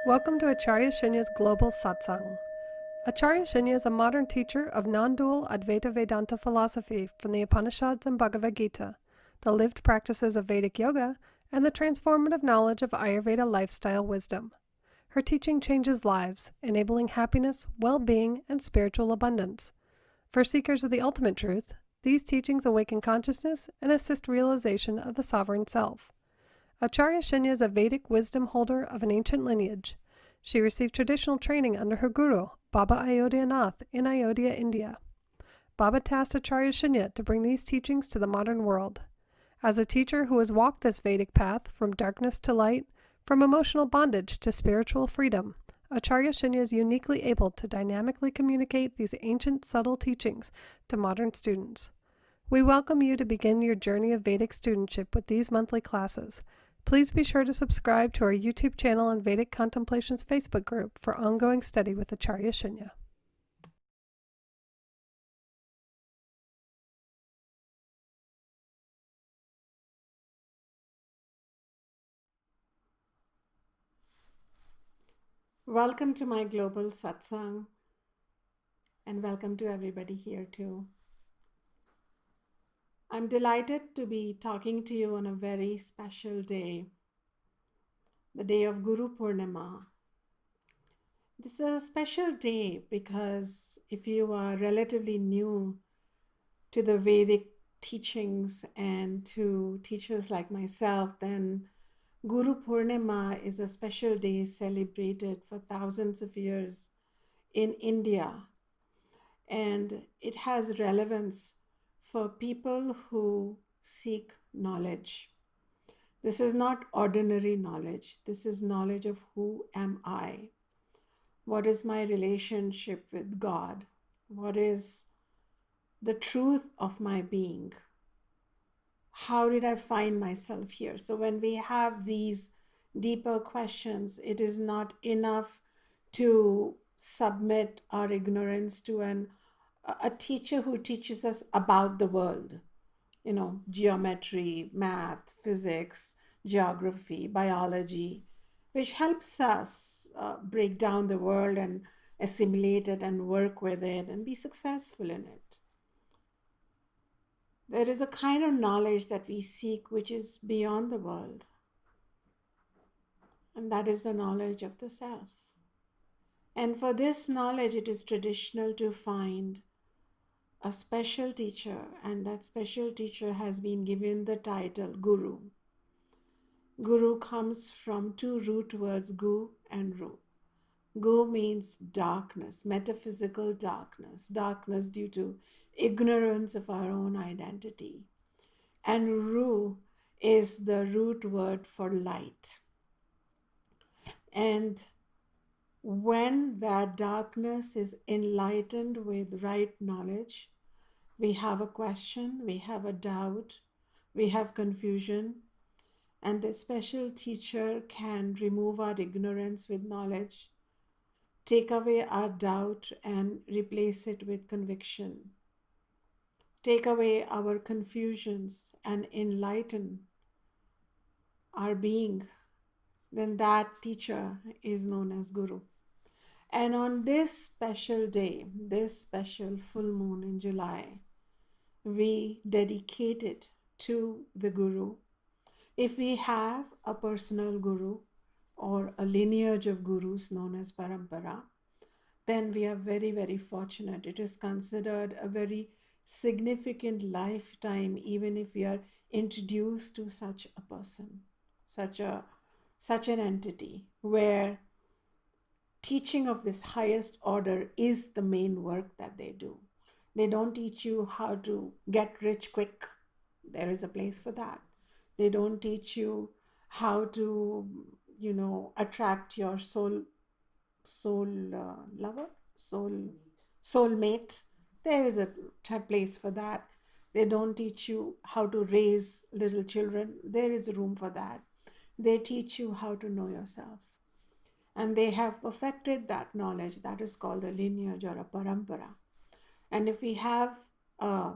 Welcome to Acharya Shunya's Global Satsang. Acharya Shunya is a modern teacher of non-dual Advaita Vedanta philosophy from the Upanishads and Bhagavad Gita, the lived practices of Vedic yoga, and the transformative knowledge of Ayurveda lifestyle wisdom. Her teaching changes lives, enabling happiness, well-being, and spiritual abundance. For seekers of the ultimate truth, these teachings awaken consciousness and assist realization of the sovereign self. Acharya Shunya is a Vedic wisdom holder of an ancient lineage. She received traditional training under her guru, Baba Ayodhya Nath, in Ayodhya, India. Baba tasked Acharya Shunya to bring these teachings to the modern world. As a teacher who has walked this Vedic path from darkness to light, from emotional bondage to spiritual freedom, Acharya Shunya is uniquely able to dynamically communicate these ancient, subtle teachings to modern students. We welcome you to begin your journey of Vedic studentship with these monthly classes. Please be sure to subscribe to our YouTube channel and Vedic Contemplations Facebook group for ongoing study with Acharya Shunya. Welcome to my global Satsang, and welcome to everybody here too. I'm delighted to be talking to you on a very special day, the day of Guru Purnima. This is a special day because if you are relatively new to the Vedic teachings and to teachers like myself, then Guru Purnima is a special day celebrated for thousands of years in India. And it has relevance for people who seek knowledge. This is not ordinary knowledge. This is knowledge of who am I? What is my relationship with God? What is the truth of my being? How did I find myself here? So when we have these deeper questions, it is not enough to submit our ignorance to a teacher who teaches us about the world, geometry, math, physics, geography, biology, which helps us break down the world and assimilate it and work with it and be successful in it. There is a kind of knowledge that we seek which is beyond the world, and that is the knowledge of the self. And for this knowledge, it is traditional to find a special teacher, and that special teacher has been given the title Guru. Guru comes from two root words, gu and ru. Gu means darkness, metaphysical darkness, darkness due to ignorance of our own identity. And ru is the root word for light. And when that darkness is enlightened with right knowledge, we have a question, we have a doubt, we have confusion, and the special teacher can remove our ignorance with knowledge, take away our doubt and replace it with conviction, take away our confusions and enlighten our being. Then that teacher is known as Guru. And on this special day, this special full moon in July, we dedicate it to the Guru. If we have a personal Guru or a lineage of Gurus known as Parampara, then we are very, very fortunate. It is considered a very significant lifetime, even if we are introduced to such a person, such an entity, where teaching of this highest order is the main work that they do. They don't teach you how to get rich quick. There is a place for that. They don't teach you how to, attract your soul lover, soulmate. There is a place for that. They don't teach you how to raise little children. There is a room for that. They teach you how to know yourself. And they have perfected that knowledge. That is called a lineage or a parampara. And if we have a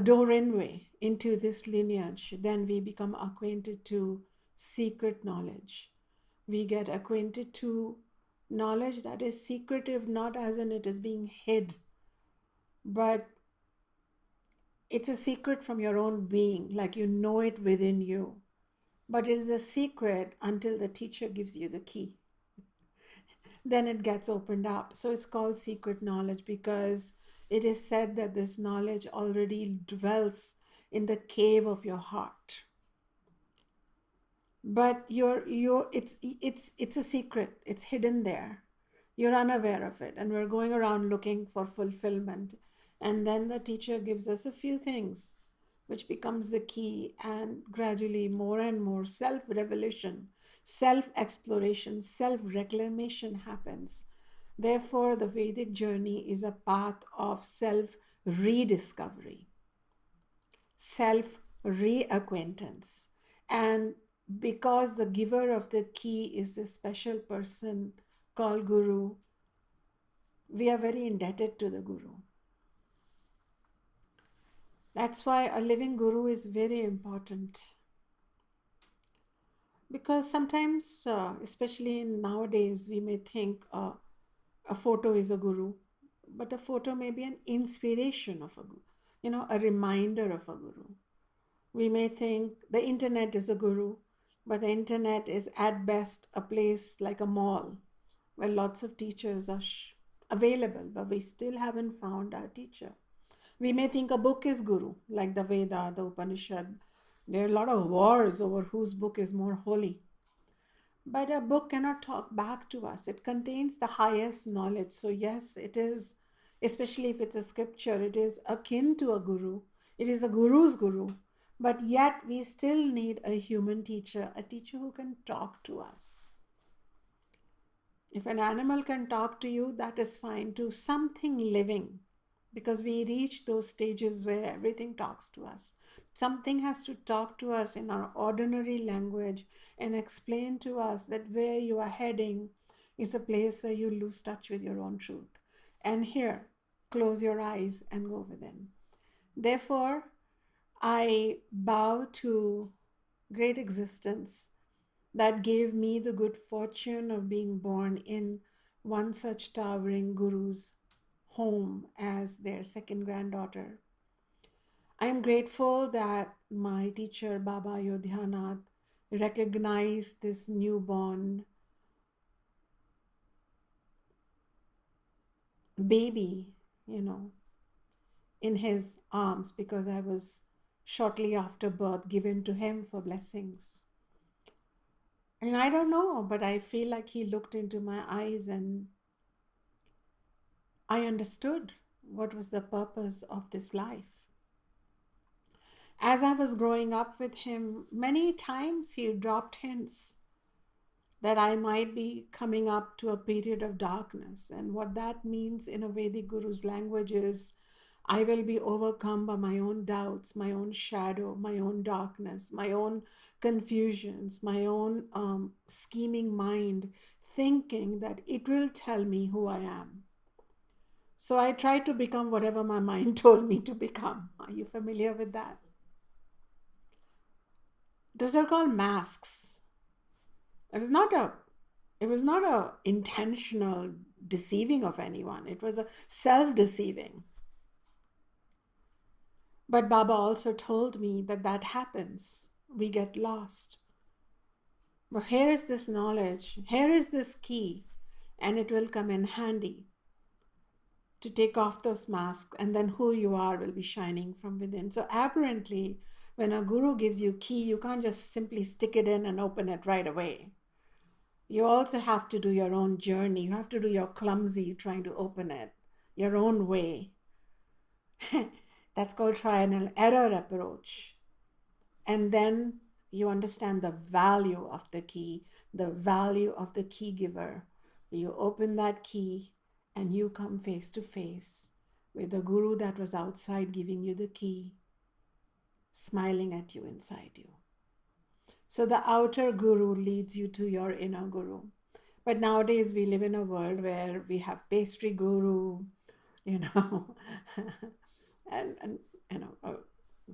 doorway into this lineage, then we become acquainted to secret knowledge. We get acquainted to knowledge that is secretive, not as in it is being hid, but it's a secret from your own being, like you know it within you. But it is a secret until the teacher gives you the key. Then it gets opened up. So it's called secret knowledge because it is said that this knowledge already dwells in the cave of your heart. But it's a secret. It's hidden there. You're unaware of it. And we're going around looking for fulfillment. And then the teacher gives us a few things, which becomes the key, and gradually more and more self-revelation, self-exploration, self-reclamation happens. Therefore, the Vedic journey is a path of self-rediscovery, reacquaintance. And because the giver of the key is this special person called Guru, we are very indebted to the Guru. That's why a living Guru is very important. Because sometimes, especially nowadays, we may think a photo is a guru, but a photo may be an inspiration of a guru, a reminder of a guru. We may think the internet is a guru, but the internet is at best a place like a mall where lots of teachers are available, but we still haven't found our teacher. We may think a book is guru, like the Veda, the Upanishad. There are a lot of wars over whose book is more holy. But a book cannot talk back to us. It contains the highest knowledge. So, yes, it is, especially if it's a scripture, it is akin to a guru. It is a guru's guru. But yet, we still need a human teacher, a teacher who can talk to us. If an animal can talk to you, that is fine. To something living, because we reach those stages where everything talks to us. Something has to talk to us in our ordinary language and explain to us that where you are heading is a place where you lose touch with your own truth. And here, close your eyes and go within. Therefore, I bow to great existence that gave me the good fortune of being born in one such towering guru's home as their second granddaughter. I am grateful that my teacher, Baba Yodhyanath, recognized this newborn baby, in his arms, because I was shortly after birth given to him for blessings. And I don't know, but I feel like he looked into my eyes and I understood what was the purpose of this life. As I was growing up with him, many times he dropped hints that I might be coming up to a period of darkness. And what that means in a Vedic Guru's language is I will be overcome by my own doubts, my own shadow, my own darkness, my own confusions, my own scheming mind, thinking that it will tell me who I am. So I tried to become whatever my mind told me to become. Are you familiar with that? Those are called masks. It was not a intentional deceiving of anyone. It was a self-deceiving. But Baba also told me that happens. We get lost. But here is this knowledge, here is this key, and it will come in handy to take off those masks, and then who you are will be shining from within. So apparently, when a guru gives you key, you can't just simply stick it in and open it right away. You also have to do your own journey. You have to do your clumsy trying to open it your own way. That's called trial and error approach. And then you understand the value of the key, the value of the key giver. You open that key and you come face to face with the guru that was outside giving you the key, smiling at you inside you. So the outer guru leads you to your inner guru. But nowadays we live in a world where we have pastry guru, and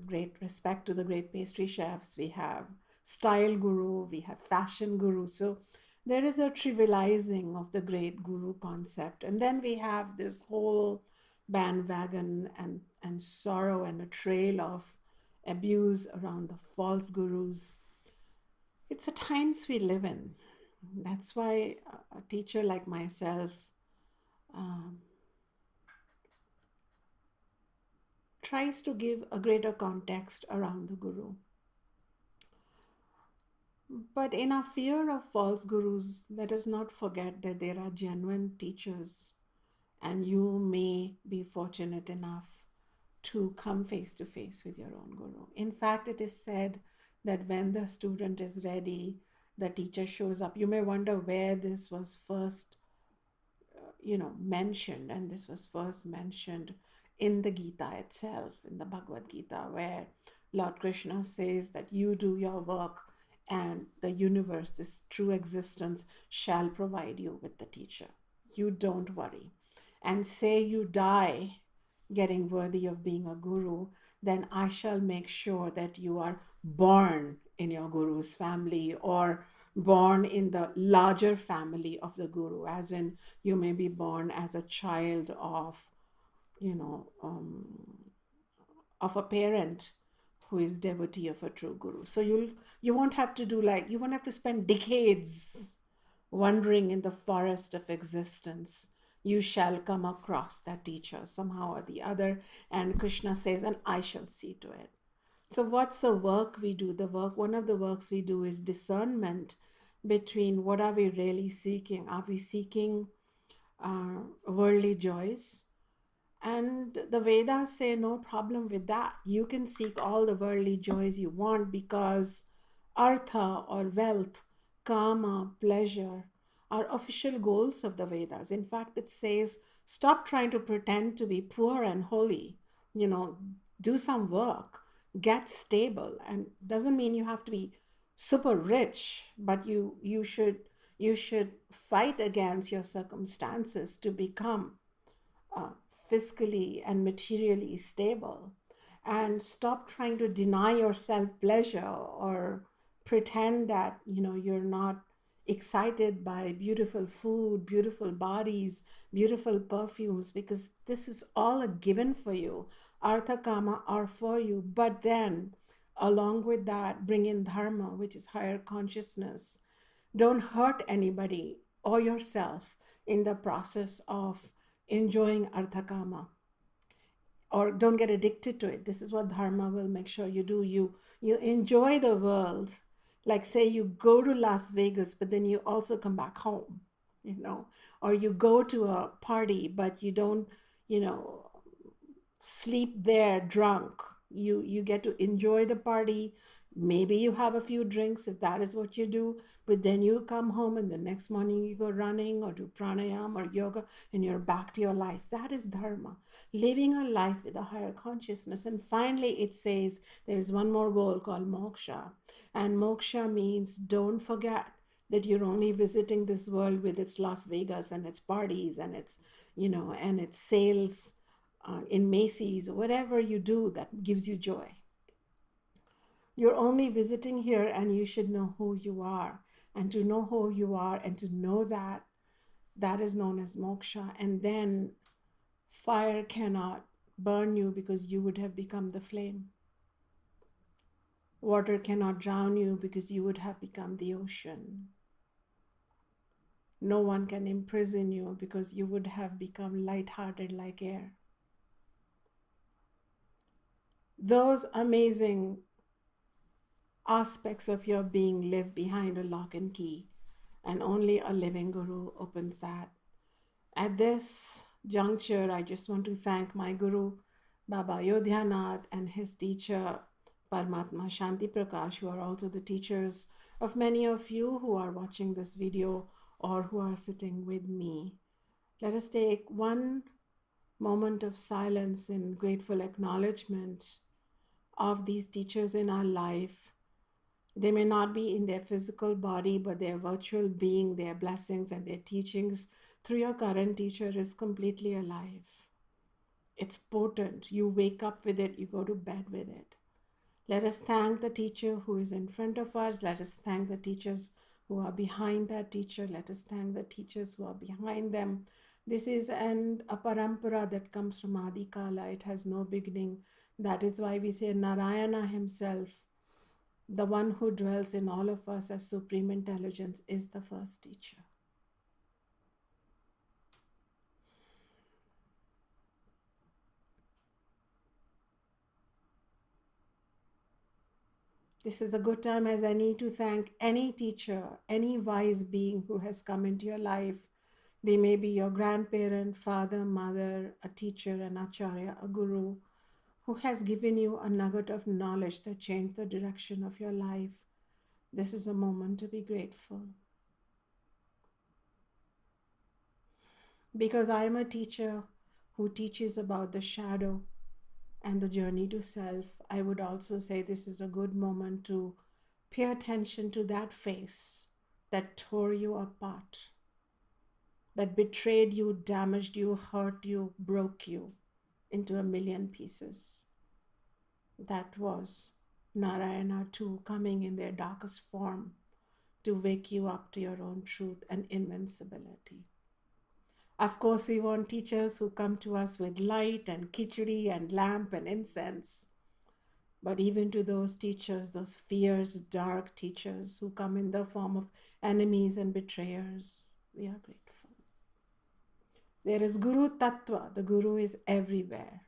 great respect to the great pastry chefs. We have style guru, we have fashion guru. So there is a trivializing of the great guru concept. And then we have this whole bandwagon and sorrow and a trail of abuse around the false gurus. It's the times we live in. That's why a teacher like myself tries to give a greater context around the guru. But in our fear of false gurus, let us not forget that there are genuine teachers, and you may be fortunate enough to come face to face with your own guru. In fact, it is said that when the student is ready, the teacher shows up. You may wonder where this was first, mentioned, and this was first mentioned in the Gita itself, in the Bhagavad Gita, where Lord Krishna says that you do your work and the universe, this true existence, shall provide you with the teacher. You don't worry. And say you die getting worthy of being a guru, then I shall make sure that you are born in your guru's family or born in the larger family of the guru, as in you may be born as a child of, you know, of a parent who is devotee of a true guru. So you won't have to do like, you won't have to spend decades wandering in the forest of existence. You shall come across that teacher somehow or the other. And Krishna says, and I shall see to it. So what's the work we do? One of the works we do is discernment between what are we really seeking. Are we seeking worldly joys? And the Vedas say no problem with that. You can seek all the worldly joys you want, because artha or wealth, kama, pleasure are official goals of the Vedas. In fact, it says stop trying to pretend to be poor and holy. Do some work, get stable. And doesn't mean you have to be super rich, but you should fight against your circumstances to become fiscally and materially stable, and stop trying to deny yourself pleasure or pretend that you're not excited by beautiful food, beautiful bodies, beautiful perfumes, because this is all a given for you. Artha, kama are for you, but then along with that, bring in dharma, which is higher consciousness. Don't hurt anybody or yourself in the process of enjoying artha kama, or don't get addicted to it. This is what dharma will make sure you do. You enjoy the world, like say you go to Las Vegas, but then you also come back home, or you go to a party, but you don't, sleep there drunk. You get to enjoy the party. Maybe you have a few drinks if that is what you do, but then you come home and the next morning you go running or do pranayama or yoga and you're back to your life. That is dharma, living a life with a higher consciousness. And finally, it says there's one more goal called moksha. And moksha means don't forget that you're only visiting this world with its Las Vegas and its parties and its, and its sales in Macy's, or whatever you do that gives you joy. You're only visiting here, and you should know who you are. And to know who you are and to know that is known as moksha. And then fire cannot burn you because you would have become the flame. Water cannot drown you because you would have become the ocean. No one can imprison you because you would have become light-hearted like air. Those amazing aspects of your being live behind a lock and key, and only a living guru opens that. At this juncture, I just want to thank my guru, Baba Yodhyanath, and his teacher, Paramatma Shanti Prakash, who are also the teachers of many of you who are watching this video or who are sitting with me. Let us take one moment of silence in grateful acknowledgement of these teachers in our life. They may not be in their physical body, but their virtual being, their blessings and their teachings through your current teacher is completely alive. It's potent. You wake up with it, you go to bed with it. Let us thank the teacher who is in front of us. Let us thank the teachers who are behind that teacher. Let us thank the teachers who are behind them. This is a parampara that comes from Adi Kala. It has no beginning. That is why we say Narayana himself, the one who dwells in all of us as supreme intelligence, is the first teacher. This is a good time as I need to thank any teacher, any wise being who has come into your life. They may be your grandparent, father, mother, a teacher, an acharya, a guru, who has given you a nugget of knowledge that changed the direction of your life. This is a moment to be grateful. Because I am a teacher who teaches about the shadow and the journey to self, I would also say this is a good moment to pay attention to that face that tore you apart, that betrayed you, damaged you, hurt you, broke you into a million pieces. That was Narayana too, coming in their darkest form to wake you up to your own truth and invincibility. Of course, we want teachers who come to us with light and khichdi and lamp and incense. But even to those teachers, those fierce, dark teachers who come in the form of enemies and betrayers, we are grateful. There is Guru Tattva. The Guru is everywhere.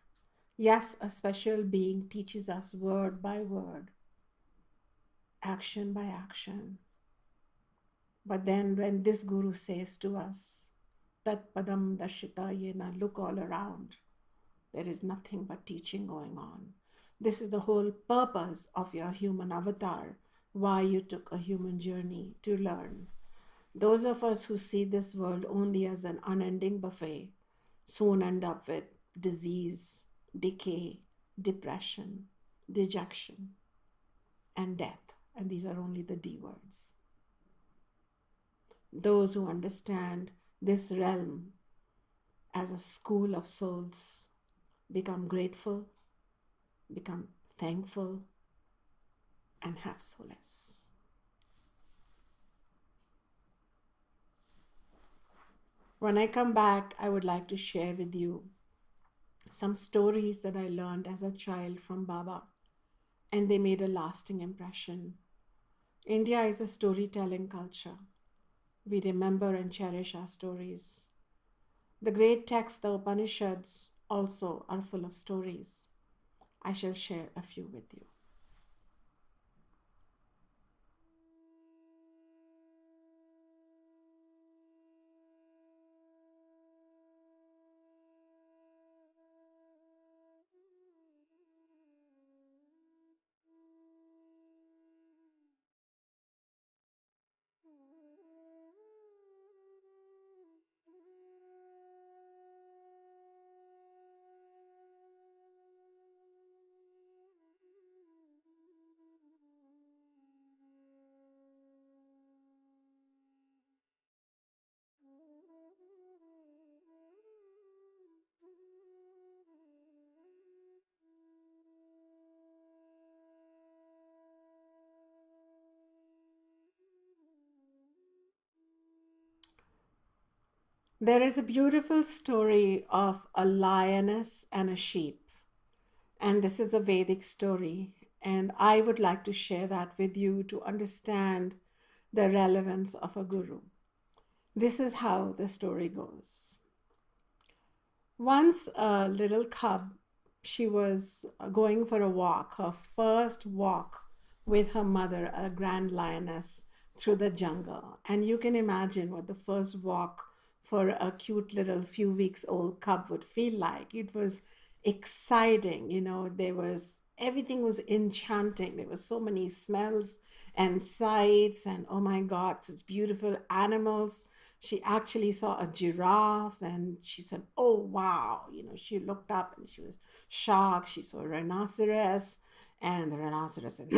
Yes, a special being teaches us word by word, action by action. But then when this Guru says to us, Tat Padam Darshita Yena, look all around, there is nothing but teaching going on. This is the whole purpose of your human avatar, why you took a human journey to learn. Those of us who see this world only as an unending buffet soon end up with disease, decay, depression, dejection, and death. And these are only the D words. Those who understand this realm as a school of souls become grateful, become thankful, and have solace. When I come back, I would like to share with you some stories that I learned as a child from Baba, and they made a lasting impression. India is a storytelling culture. We remember and cherish our stories. The great texts, the Upanishads, also are full of stories. I shall share a few with you. There is a beautiful story of a lioness and a sheep. And this is a Vedic story. And I would like to share that with you to understand the relevance of a guru. This is how the story goes. Once a little cub, she was going for a walk, her first walk with her mother, a grand lioness, through the jungle. And you can imagine what the first walk for a cute little few weeks old cub would feel like. It was exciting, everything was enchanting. There were so many smells and sights, and oh my God, such beautiful animals. She actually saw a giraffe and she said, oh wow, she looked up and she was shocked. She saw a rhinoceros and the rhinoceros said,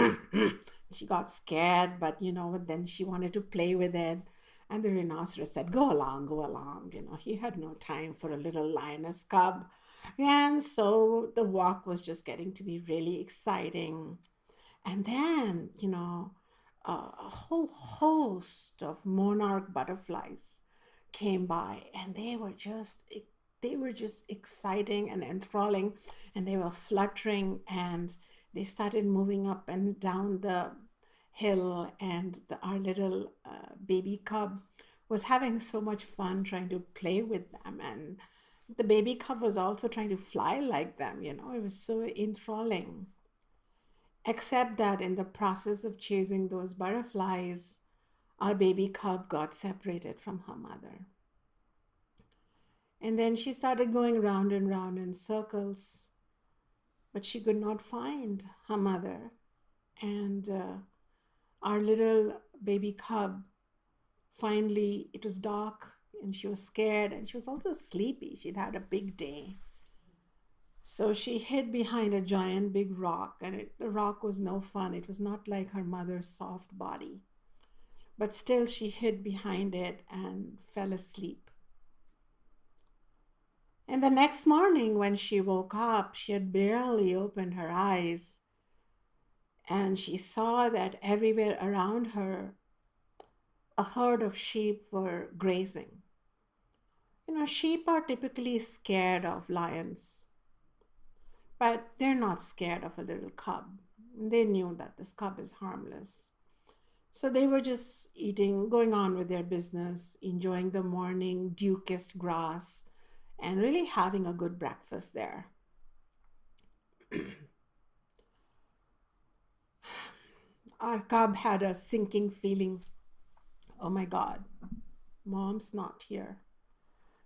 she got scared, but then she wanted to play with it. And the rhinoceros said, go along, go along. He had no time for a little lioness cub. And so the walk was just getting to be really exciting. And then, a whole host of monarch butterflies came by, and they were just exciting and enthralling, and they were fluttering, and they started moving up and down the hill, and our little baby cub was having so much fun trying to play with them, and the baby cub was also trying to fly like them. It was so enthralling. Except that in the process of chasing those butterflies, our baby cub got separated from her mother. And then she started going round and round in circles, but she could not find her mother. And our little baby cub, finally, it was dark and she was scared and she was also sleepy. She'd had a big day. So she hid behind a giant big rock, and the rock was no fun. It was not like her mother's soft body. But still, she hid behind it and fell asleep. And the next morning, when she woke up, she had barely opened her eyes, and she saw that everywhere around her, a herd of sheep were grazing. Sheep are typically scared of lions, but they're not scared of a little cub. They knew that this cub is harmless. So they were just eating, going on with their business, enjoying the morning dew-kissed grass, and really having a good breakfast there. Our cub had a sinking feeling. Oh my God, mom's not here.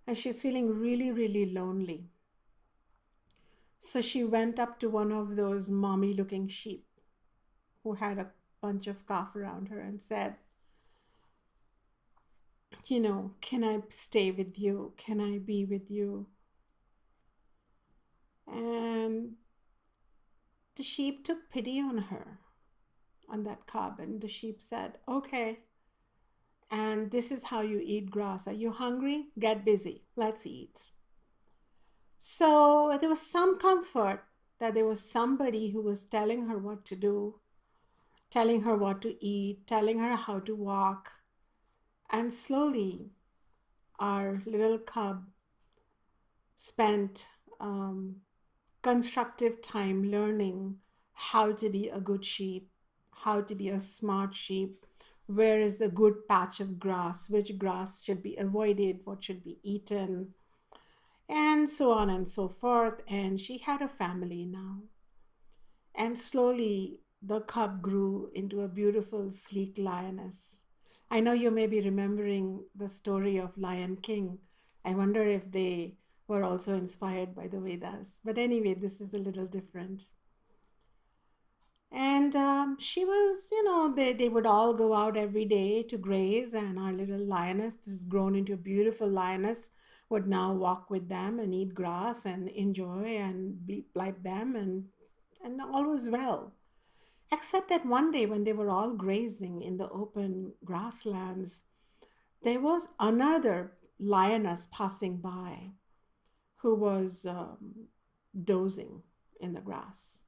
And she's feeling really, really lonely. So she went up to one of those mommy-looking sheep who had a bunch of calf around her and said, can I stay with you? Can I be with you? And the sheep took pity on her, on that cub, and the sheep said, okay, and this is how you eat grass. Are you hungry? Get busy. Let's eat. So there was some comfort that there was somebody who was telling her what to do, telling her what to eat, telling her how to walk. And slowly, our little cub spent constructive time learning how to be a good sheep, how to be a smart sheep, where is the good patch of grass, which grass should be avoided, what should be eaten, and so on and so forth. And she had a family now. And slowly, the cub grew into a beautiful, sleek lioness. I know you may be remembering the story of Lion King. I wonder if they were also inspired by the Vedas. But anyway, this is a little different. And she was, they would all go out every day to graze, and our little lioness, this grown into a beautiful lioness, would now walk with them and eat grass and enjoy and be like them, and all was well. Except that one day when they were all grazing in the open grasslands, there was another lioness passing by who was dozing in the grass.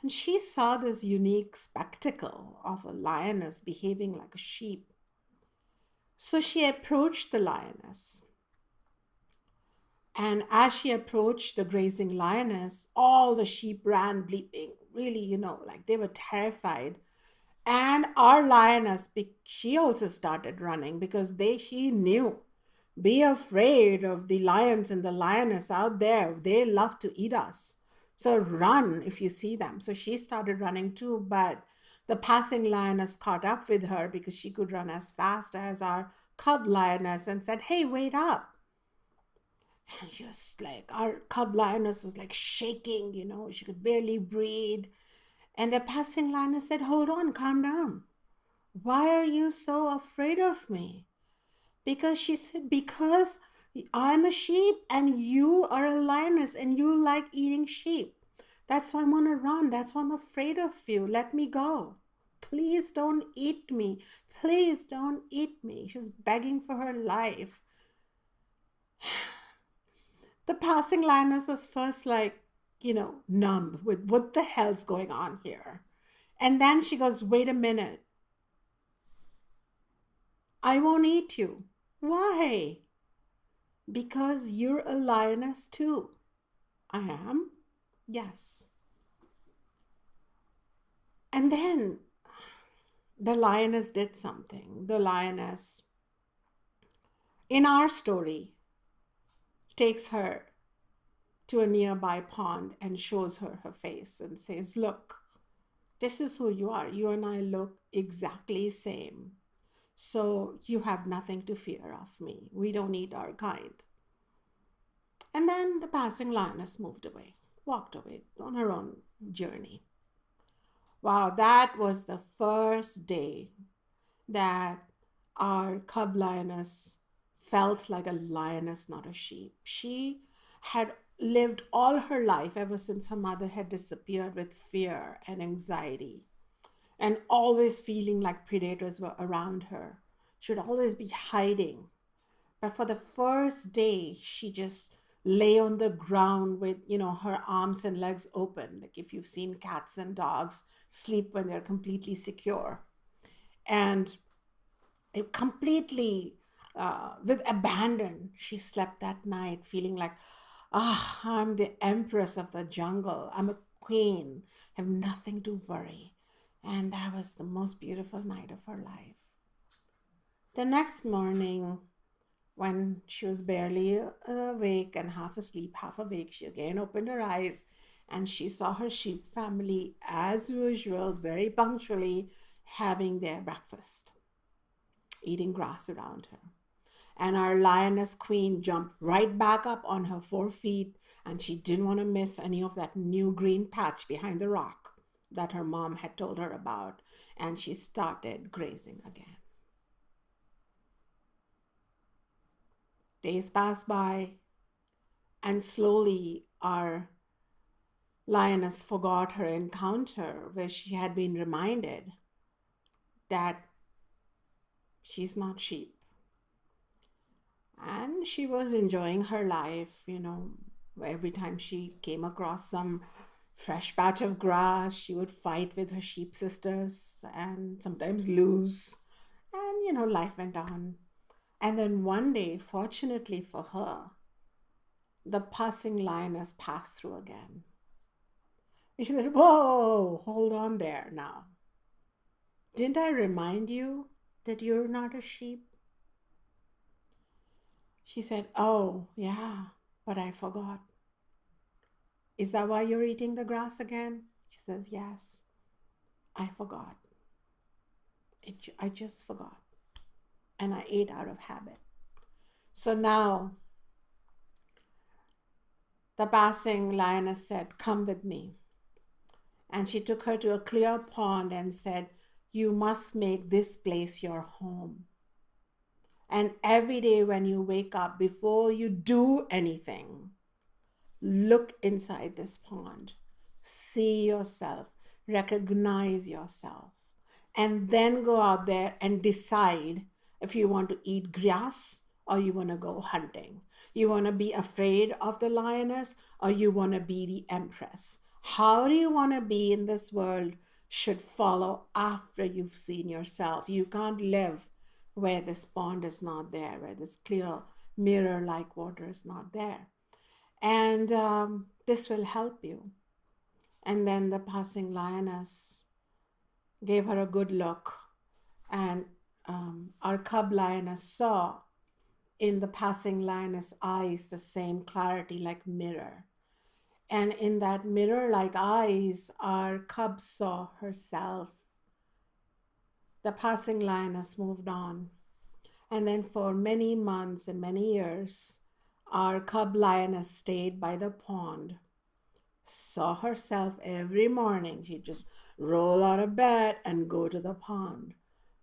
And she saw this unique spectacle of a lioness behaving like a sheep. So she approached the lioness. And as she approached the grazing lioness, all the sheep ran bleeping, really, like they were terrified. And our lioness, she also started running because she knew, be afraid of the lions and the lioness out there. They love to eat us. So run if you see them. So she started running too, but the passing lioness caught up with her because she could run as fast as our cub lioness and said, hey, wait up. And she was like, our cub lioness was like shaking, she could barely breathe. And the passing lioness said, hold on, calm down. Why are you so afraid of me? Because she said, because I'm a sheep and you are a lioness and you like eating sheep. That's why I'm going to run. That's why I'm afraid of you. Let me go. Please don't eat me. Please don't eat me. She was begging for her life. The passing lioness was first like, numb with what the hell's going on here. And then she goes, wait a minute. I won't eat you. Why? Because you're a lioness too. I am? Yes. And then the lioness did something. The lioness, in our story, takes her to a nearby pond and shows her her face and says, look, this is who you are. You and I look exactly same. So you have nothing to fear of me. We don't need our kind. And then the passing lioness moved away, walked away on her own journey. Wow, that was the first day that our cub lioness felt like a lioness, not a sheep. She had lived all her life, ever since her mother had disappeared, with fear and anxiety, and always feeling like predators were around her. She would always be hiding. But for the first day, she just lay on the ground with, her arms and legs open. Like if you've seen cats and dogs sleep when they're completely secure. And it completely, with abandon, she slept that night, feeling like, I'm the empress of the jungle. I'm a queen. I have nothing to worry. And that was the most beautiful night of her life. The next morning, when she was barely awake and half asleep, half awake, she again opened her eyes and she saw her sheep family, as usual, very punctually having their breakfast, eating grass around her. And our lioness queen jumped right back up on her 4 feet, and she didn't want to miss any of that new green patch behind the rock that her mom had told her about. And she started grazing again. Days passed by, and slowly our lioness forgot her encounter, where she had been reminded that she's not sheep. And she was enjoying her life, every time she came across some fresh patch of grass, she would fight with her sheep sisters and sometimes lose. And, life went on. And then one day, fortunately for her, the passing lioness passed through again. And she said, "Whoa, hold on there now. Didn't I remind you that you're not a sheep?" She said, "Oh, yeah, but I forgot." "Is that why you're eating the grass again?" She says, "Yes, I forgot. I just forgot. And I ate out of habit." So now the passing lioness said, "Come with me." And she took her to a clear pond and said, "You must make this place your home. And every day when you wake up, before you do anything, look inside this pond, see yourself, recognize yourself, and then go out there and decide if you want to eat grass or you want to go hunting. You want to be afraid of the lioness or you want to be the empress. How do you want to be in this world should follow after you've seen yourself. You can't live where this pond is not there, where this clear mirror-like water is not there. And this will help you. And then the passing lioness gave her a good look, and our cub lioness saw in the passing lioness eyes the same clarity like mirror. And in that mirror-like eyes, our cub saw herself. The passing lioness moved on. And then for many months and many years, our cub lioness stayed by the pond, saw herself every morning. She'd just roll out of bed and go to the pond.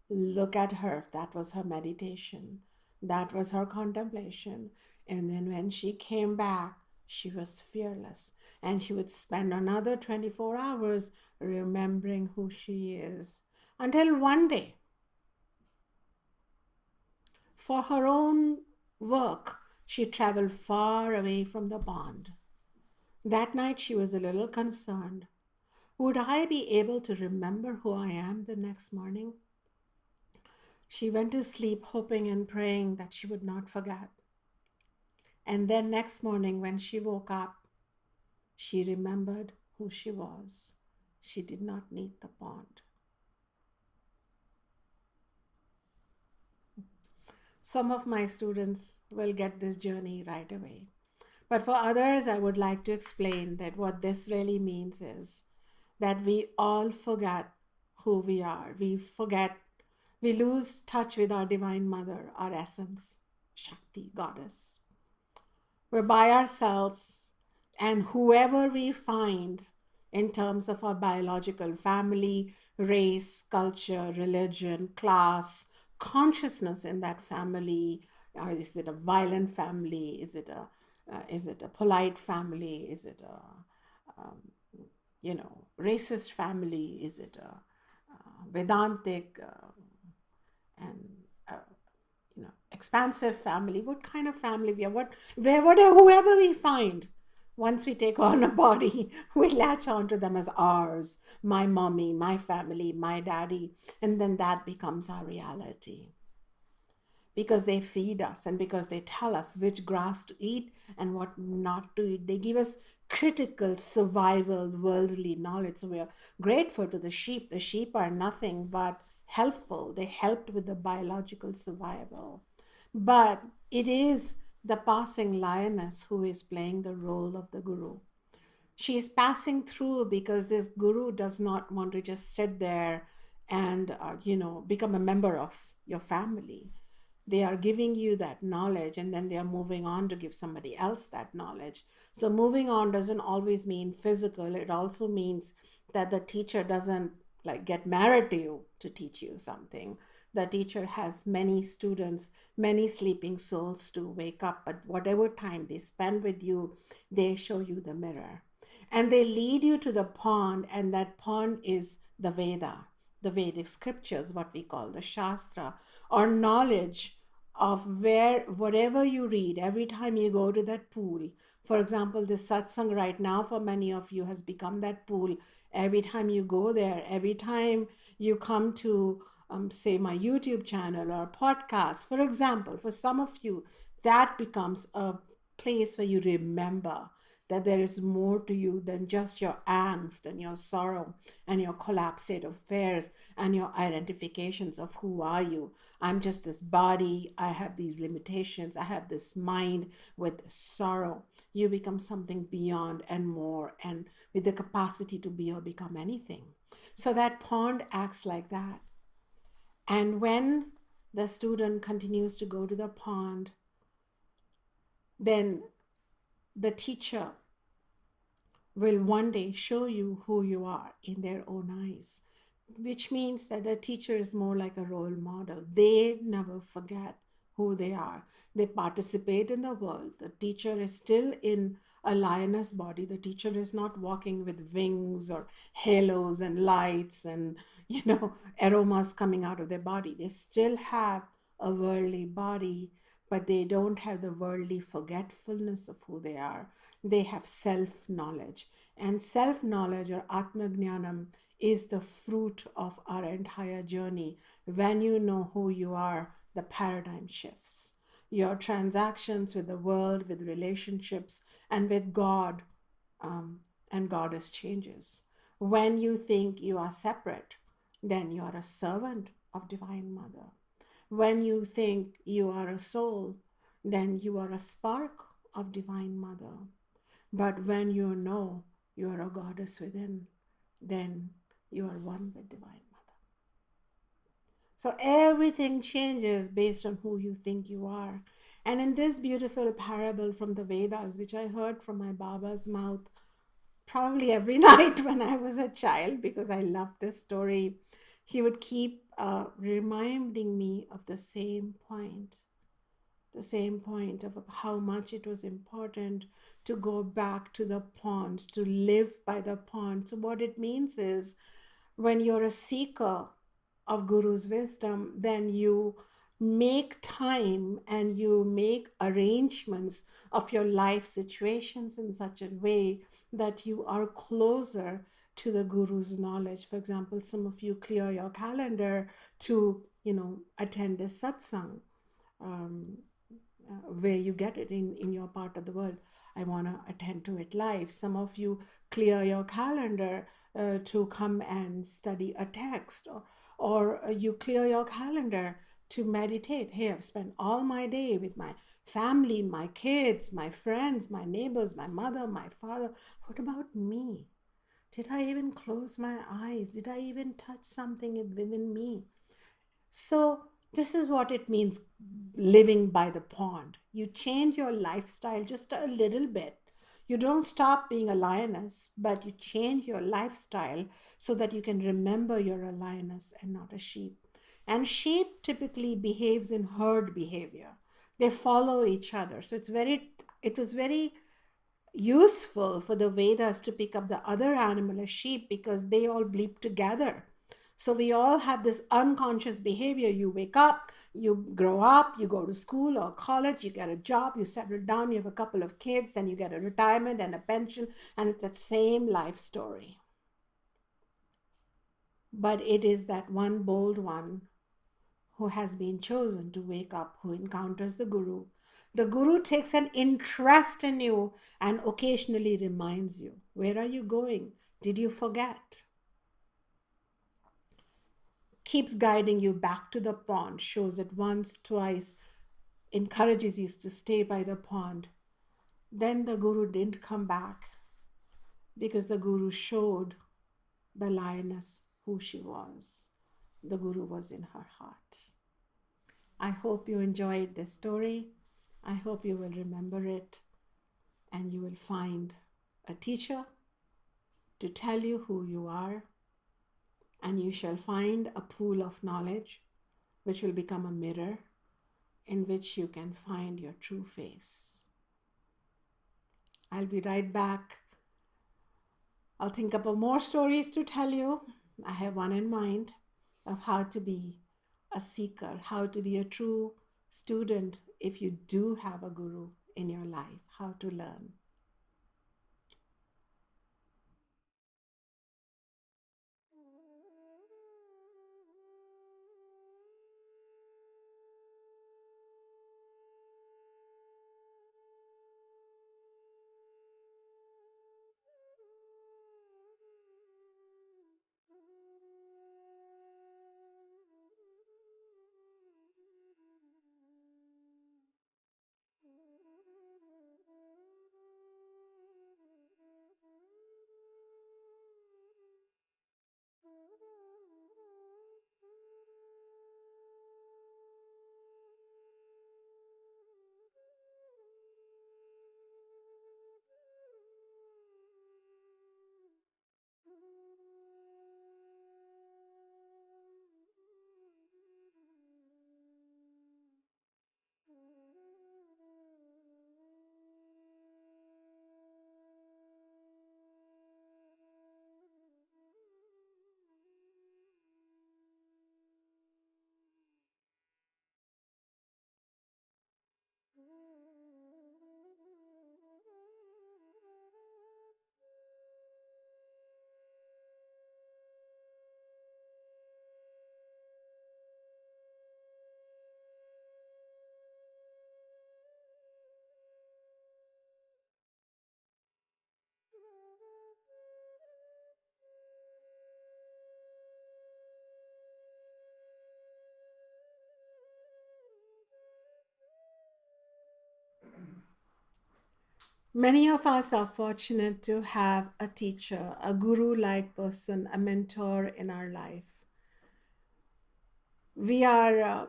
Look at her. That was her meditation. That was her contemplation. And then when she came back, she was fearless. And she would spend another 24 hours remembering who she is. Until one day, for her own work, she traveled far away from the pond. That night she was a little concerned. Would I be able to remember who I am the next morning? She went to sleep hoping and praying that she would not forget. And then next morning when she woke up, she remembered who she was. She did not need the pond. Some of my students will get this journey right away. But for others, I would like to explain that what this really means is that we all forget who we are. We lose touch with our Divine Mother, our essence, Shakti, Goddess. We're by ourselves, and whoever we find in terms of our biological family, race, culture, religion, class, consciousness in that family, or is it a violent family? Is it a Is it a polite family? Is it a, racist family? Is it a Vedantic and expansive family? What kind of family we are? Whoever we find, once we take on a body, we latch onto them as ours. My mommy, my family, my daddy, and then that becomes our reality. Because they feed us and because they tell us which grass to eat and what not to eat. They give us critical survival worldly knowledge. So we are grateful to the sheep. The sheep are nothing but helpful. They helped with the biological survival. But it is the passing lioness who is playing the role of the guru. She is passing through because this guru does not want to just sit there and become a member of your family. They are giving you that knowledge and then they are moving on to give somebody else that knowledge. So moving on doesn't always mean physical. It also means that the teacher doesn't get married to you to teach you something. The teacher has many students, many sleeping souls to wake up. At whatever time they spend with you, they show you the mirror. And they lead you to the pond, and that pond is the Veda, the Vedic scriptures, what we call the Shastra, or knowledge of whatever you read, every time you go to that pool. For example, this satsang right now for many of you has become that pool. Every time you go there, every time you come to, say, my YouTube channel or podcast, for example, for some of you, that becomes a place where you remember that there is more to you than just your angst and your sorrow and your collapsed state of affairs and your identifications of who are you. I'm just this body. I have these limitations. I have this mind with sorrow. You become something beyond and more, and with the capacity to be or become anything. So that pond acts like that. And when the student continues to go to the pond, then the teacher will one day show you who you are in their own eyes, which means that the teacher is more like a role model. They never forget who they are. They participate in the world. The teacher is still in a lioness body. The teacher is not walking with wings or halos and lights and, aromas coming out of their body. They still have a worldly body, but they don't have the worldly forgetfulness of who they are. They have self-knowledge. And self-knowledge, or Atma-Jnanam, is the fruit of our entire journey. When you know who you are, the paradigm shifts. Your transactions with the world, with relationships, and with God, and Goddess changes. When you think you are separate, then you are a servant of Divine Mother. When you think you are a soul, then you are a spark of Divine Mother. But when you know you are a goddess within, then you are one with Divine Mother. So everything changes based on who you think you are. And in this beautiful parable from the Vedas, which I heard from my Baba's mouth probably every night when I was a child, because I loved this story, he would keep reminding me of the same point of how much it was important to go back to the pond, to live by the pond. So what it means is, when you're a seeker of Guru's wisdom, then you make time and you make arrangements of your life situations in such a way that you are closer to the Guru's knowledge. For example, some of you clear your calendar to, attend a satsang, where you get it in your part of the world. I want to attend to it live. Some of you clear your calendar to come and study a text, or you clear your calendar to meditate. Hey, I've spent all my day with my family, my kids, my friends, my neighbors, my mother, my father. What about me? Did I even close my eyes? Did I even touch something within me? So this is what it means, living by the pond. You change your lifestyle just a little bit. You don't stop being a lioness, but you change your lifestyle so that you can remember you're a lioness and not a sheep. And sheep typically behaves in herd behavior. They follow each other. So it's very it was very useful for the Vedas to pick up the other animal as sheep because they all bleep together. So we all have this unconscious behavior. You wake up, you grow up, you go to school or college, you get a job, you settle down, you have a couple of kids, then you get a retirement and a pension, and it's that same life story. But it is that one bold one who has been chosen to wake up, who encounters the Guru. The Guru takes an interest in you and occasionally reminds you, where are you going? Did you forget? Keeps guiding you back to the pond, shows it once, twice, encourages you to stay by the pond. Then the Guru didn't come back because the Guru showed the lioness who she was. The Guru was in her heart. I hope you enjoyed this story. I hope you will remember it and you will find a teacher to tell you who you are, and you shall find a pool of knowledge which will become a mirror in which you can find your true face. I'll be right back. I'll think about more stories to tell you. I have one in mind of how to be a seeker, how to be a true student if you do have a guru in your life, how to learn. Many of us are fortunate to have a teacher, a guru-like person, a mentor in our life. We are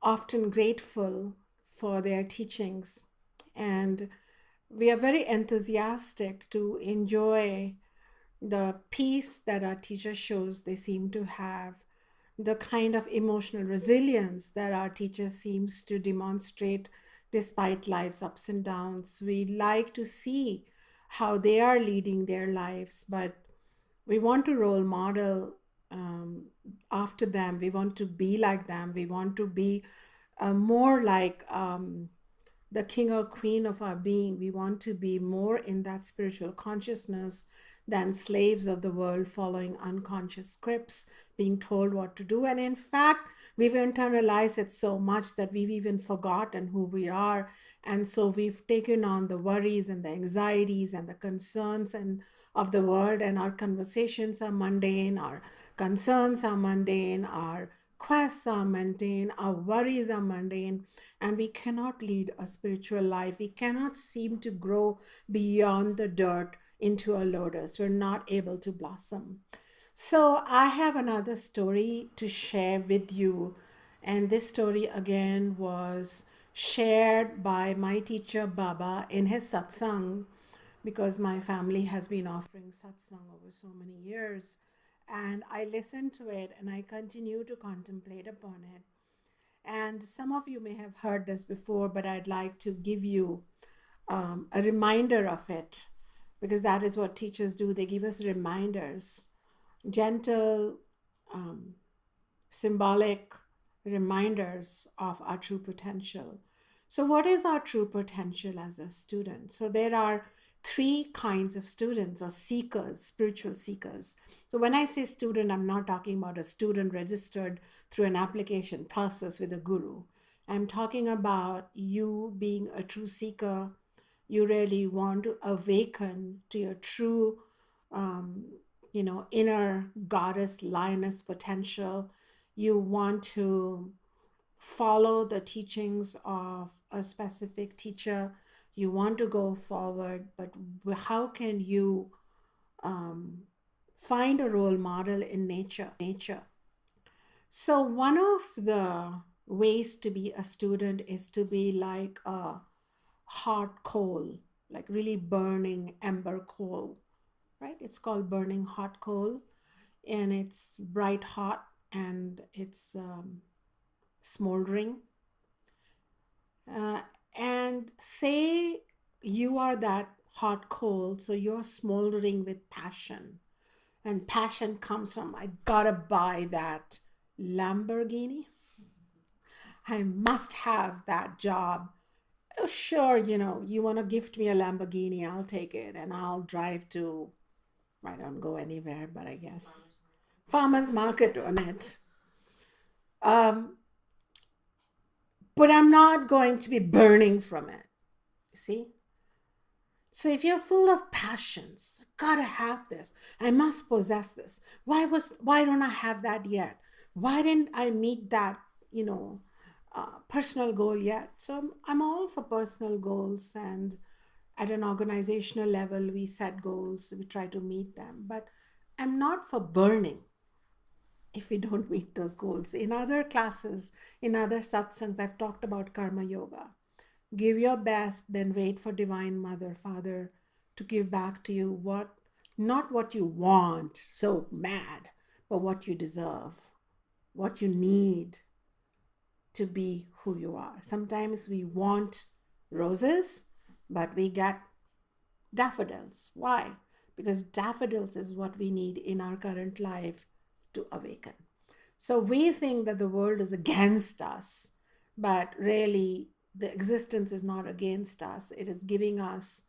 often grateful for their teachings, and we are very enthusiastic to enjoy the peace that our teacher shows they seem to have, the kind of emotional resilience that our teacher seems to demonstrate despite life's ups and downs. We like to see how they are leading their lives, but we want to role model after them. We want to be like them. We want to be more like the king or queen of our being. We want to be more in that spiritual consciousness than slaves of the world following unconscious scripts, being told what to do. And in fact, we've internalized it so much that we've even forgotten who we are. And so we've taken on the worries and the anxieties and the concerns and of the world, and our conversations are mundane, our concerns are mundane, our quests are mundane, our worries are mundane, and we cannot lead a spiritual life. We cannot seem to grow beyond the dirt into a lotus. We're not able to blossom. So I have another story to share with you. And this story again was shared by my teacher Baba in his satsang, because my family has been offering satsang over so many years. And I listened to it and I continue to contemplate upon it. And some of you may have heard this before, but I'd like to give you a reminder of it, because that is what teachers do. They give us reminders, gentle, symbolic reminders of our true potential. So, what is our true potential as a student? So, there are three kinds of students or seekers, spiritual seekers. So, when I say student, I'm not talking about a student registered through an application process with a guru. I'm talking about you being a true seeker. You really want to awaken to your true, inner goddess, lioness potential. You want to follow the teachings of a specific teacher. You want to go forward, but how can you find a role model in nature? So one of the ways to be a student is to be like a hot coal, like really burning ember coal, right? It's called burning hot coal, and it's bright hot and it's smoldering. And say you are that hot coal, so you're smoldering with passion. And passion comes from, I gotta buy that Lamborghini. I must have that job. Oh, sure, you want to gift me a Lamborghini, I'll take it and I'll drive to, I don't go anywhere, but I guess farmer's market on it. But I'm not going to be burning from it. See? So if you're full of passions, gotta have this. I must possess this. Why don't I have that yet? Why didn't I meet that, personal goal yet? So I'm all for personal goals, and at an organizational level, we set goals, we try to meet them. But I'm not for burning if we don't meet those goals. In other classes, in other satsangs, I've talked about karma yoga. Give your best, then wait for Divine Mother, Father to give back to you not what you want, so mad, but what you deserve, what you need to be who you are. Sometimes we want roses, but we get daffodils. Why? Because daffodils is what we need in our current life to awaken. So we think that the world is against us, but really the existence is not against us. It is giving us,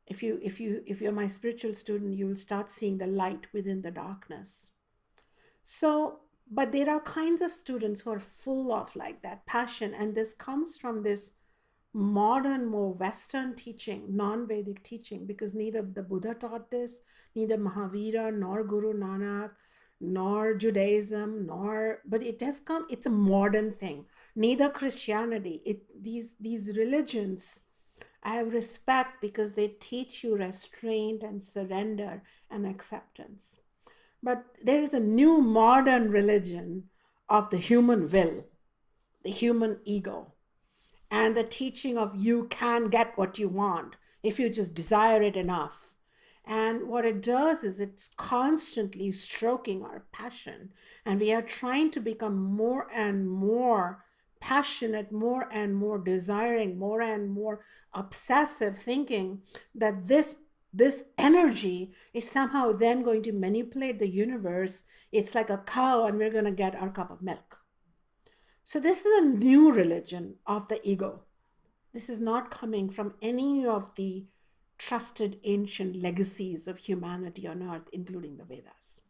if you're my spiritual student, you will start seeing the light within the darkness. So, but there are kinds of students who are full of like that passion, and this comes from this modern, more Western teaching, non-Vedic teaching, because neither the Buddha taught this, neither Mahavira, nor Guru Nanak, nor Judaism, but it has come, it's a modern thing. Neither Christianity, these religions, I have respect because they teach you restraint and surrender and acceptance. But there is a new modern religion of the human will, the human ego, and the teaching of you can get what you want if you just desire it enough. And what it does is it's constantly stroking our passion, and we are trying to become more and more passionate, more and more desiring, more and more obsessive, thinking that this energy is somehow then going to manipulate the universe. It's like a cow and we're going to get our cup of milk. So this is a new religion of the ego. This is not coming from any of the trusted ancient legacies of humanity on earth, including the Vedas.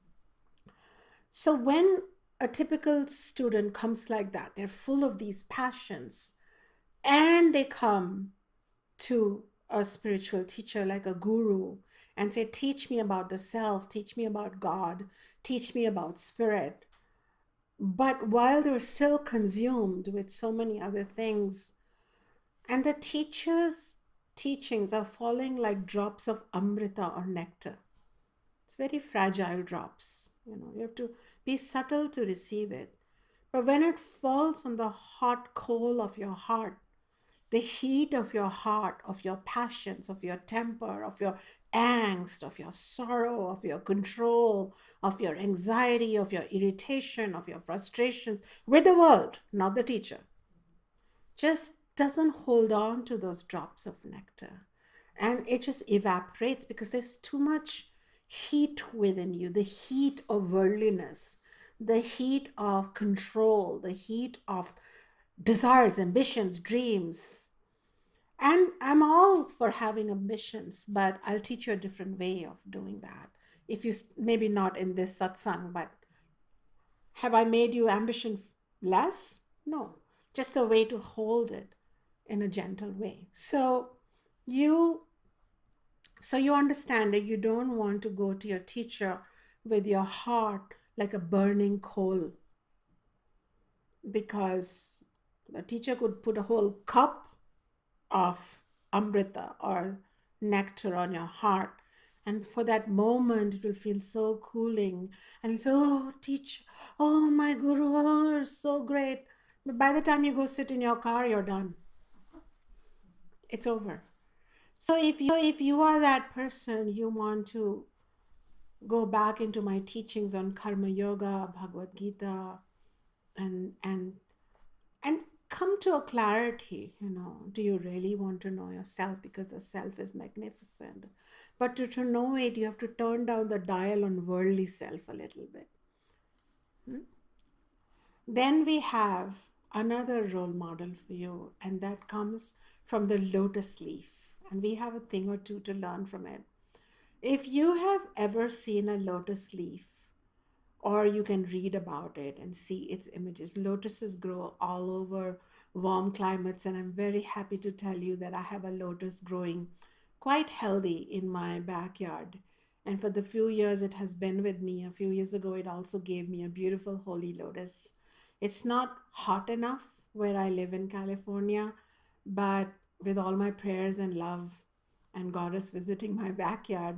So when a typical student comes like that, they're full of these passions, and they come to a spiritual teacher like a guru and say, teach me about the self, teach me about God, teach me about spirit. But while they're still consumed with so many other things, and the teacher's teachings are falling like drops of amrita or nectar. It's very fragile drops. You have to be subtle to receive it. But when it falls on the hot coal of your heart, the heat of your heart, of your passions, of your temper, of your angst, of your sorrow, of your control, of your anxiety, of your irritation, of your frustrations with the world, not the teacher. Just doesn't hold on to those drops of nectar, and it just evaporates because there's too much heat within you, the heat of worldliness, the heat of control, the heat of desires, ambitions, dreams. And I'm all for having ambitions, but I'll teach you a different way of doing that. If you, maybe not in this satsang, but have I made you ambition less? No, just a way to hold it in a gentle way. You so you understand that you don't want to go to your teacher with your heart like a burning coal, because the teacher could put a whole cup of amrita or nectar on your heart, and for that moment it will feel so cooling, and so, oh teacher, oh my guru, oh, you're so great. But by the time you go sit in your car, you're done. It's over. So if you are that person, you want to go back into my teachings on karma yoga, Bhagavad Gita, and come to a clarity. Do you really want to know yourself? Because the self is magnificent, but to know it, you have to turn down the dial on worldly self a little bit. Then we have another role model for you, and that comes from the lotus leaf, and we have a thing or two to learn from it. If you have ever seen a lotus leaf, or you can read about it and see its images. Lotuses grow all over warm climates, and I'm very happy to tell you that I have a lotus growing quite healthy in my backyard. And for the few years it has been with me, a few years ago, it also gave me a beautiful holy lotus. It's not hot enough where I live in California, but with all my prayers and love and goddess visiting my backyard,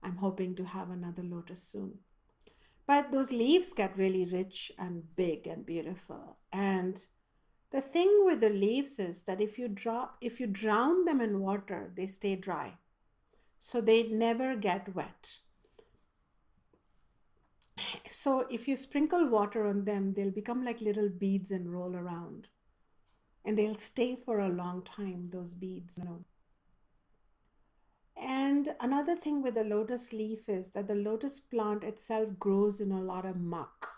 I'm hoping to have another lotus soon. But those leaves get really rich and big and beautiful. And the thing with the leaves is that if you drown them in water, they stay dry. So they never get wet. So if you sprinkle water on them, they'll become like little beads and roll around. And they'll stay for a long time, those beads. And another thing with the lotus leaf is that the lotus plant itself grows in a lot of muck.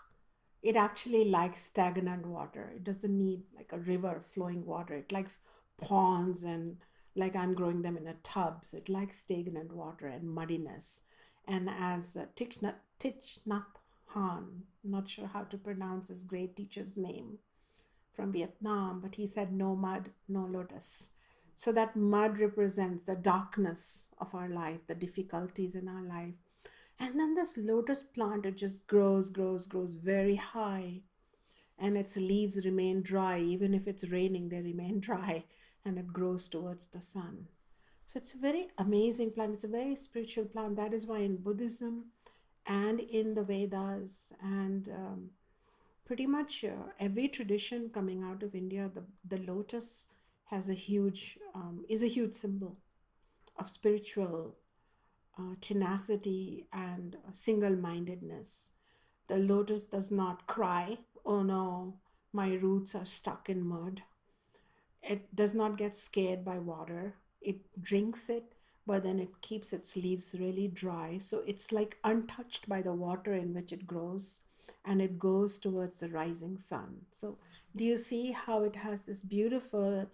It actually likes stagnant water. It doesn't need like a river flowing water. It likes ponds, and like I'm growing them in a tub. So it likes stagnant water and muddiness. And as Thich Nhat Hanh, not sure how to pronounce his great teacher's name from Vietnam, but he said, no mud, no lotus. So that mud represents the darkness of our life, the difficulties in our life. And then this lotus plant, it just grows very high. And its leaves remain dry. Even if it's raining, they remain dry. And it grows towards the sun. So it's a very amazing plant. It's a very spiritual plant. That is why in Buddhism and in the Vedas and pretty much every tradition coming out of India, the lotus has is a huge symbol of spiritual tenacity and single-mindedness. The lotus does not cry, oh no, my roots are stuck in mud. It does not get scared by water. It drinks it, but then it keeps its leaves really dry. So it's like untouched by the water in which it grows, and it goes towards the rising sun. So do you see how it has this beautiful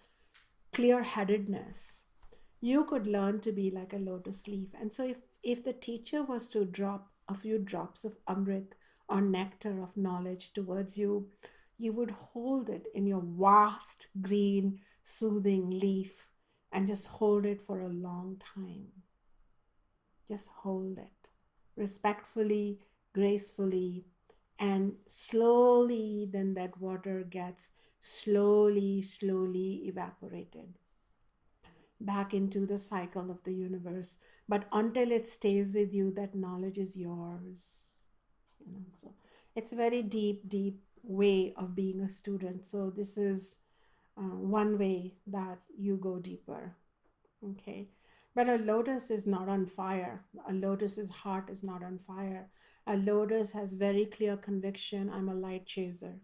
clear-headedness? You could learn to be like a lotus leaf. And so if the teacher was to drop a few drops of amrit or nectar of knowledge towards you, you would hold it in your vast green soothing leaf and just hold it for a long time. Just hold it respectfully, gracefully, and slowly then that water gets slowly evaporated back into the cycle of the universe. But until it stays with you, that knowledge is yours. So it's a very deep way of being a student. So this is one way that you go deeper. Okay. But a lotus is not on fire. A lotus's heart is not on fire. A lotus has very clear conviction. I'm a light chaser.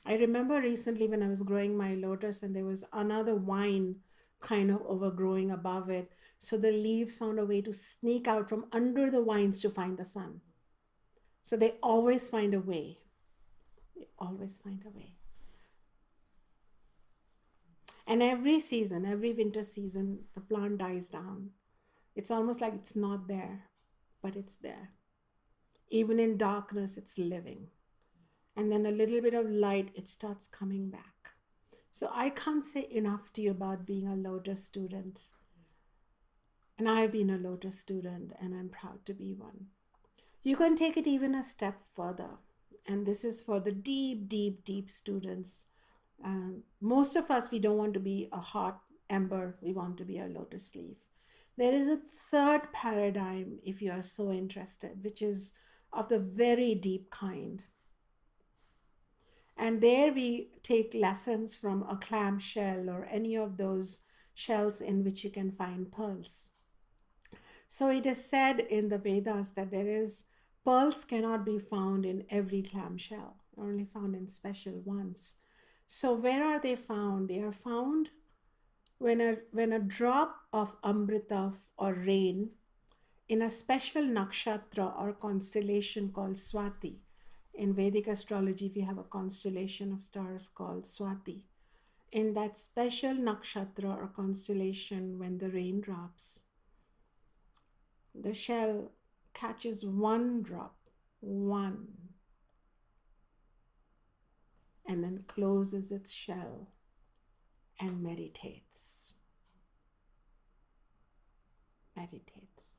I remember recently when I was growing my lotus and there was another vine kind of overgrowing above it. So the leaves found a way to sneak out from under the vines to find the sun. So they always find a way. They always find a way. And every season, every winter season, the plant dies down. It's almost like it's not there, but it's there. Even in darkness, it's living. And then a little bit of light, it starts coming back. So I can't say enough to you about being a lotus student. And I've been a lotus student, and I'm proud to be one. You can take it even a step further. And this is for the deep, deep, deep students. Most of us, we don't want to be a hot ember. We want to be a lotus leaf. There is a third paradigm, if you are so interested, which is of the very deep kind. And there we take lessons from a clam shell or any of those shells in which you can find pearls. So it is said in the Vedas that pearls cannot be found in every clam shell, only found in special ones. So where are they found? They are found when a drop of amrita or rain in a special nakshatra or constellation called Swati. In Vedic astrology, we have a constellation of stars called Swati. In that special nakshatra or constellation, when the rain drops, the shell catches one drop, one, and then closes its shell and meditates. Meditates.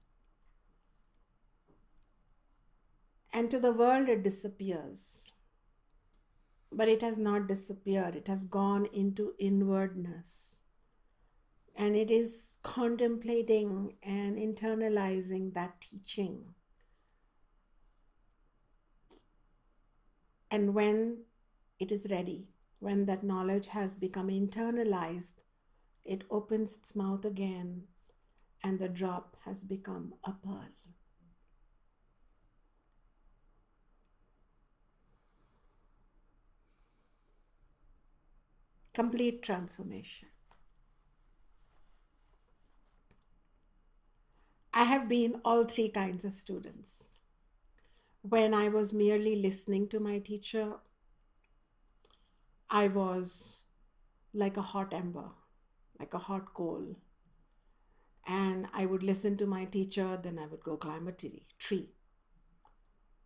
And to the world it disappears. But it has not disappeared. It has gone into inwardness. And it is contemplating and internalizing that teaching. And when it is ready, when that knowledge has become internalized, it opens its mouth again, and the drop has become a pearl. Complete transformation. I have been all three kinds of students. When I was merely listening to my teacher, I was like a hot ember, like a hot coal. And I would listen to my teacher, then I would go climb a tree.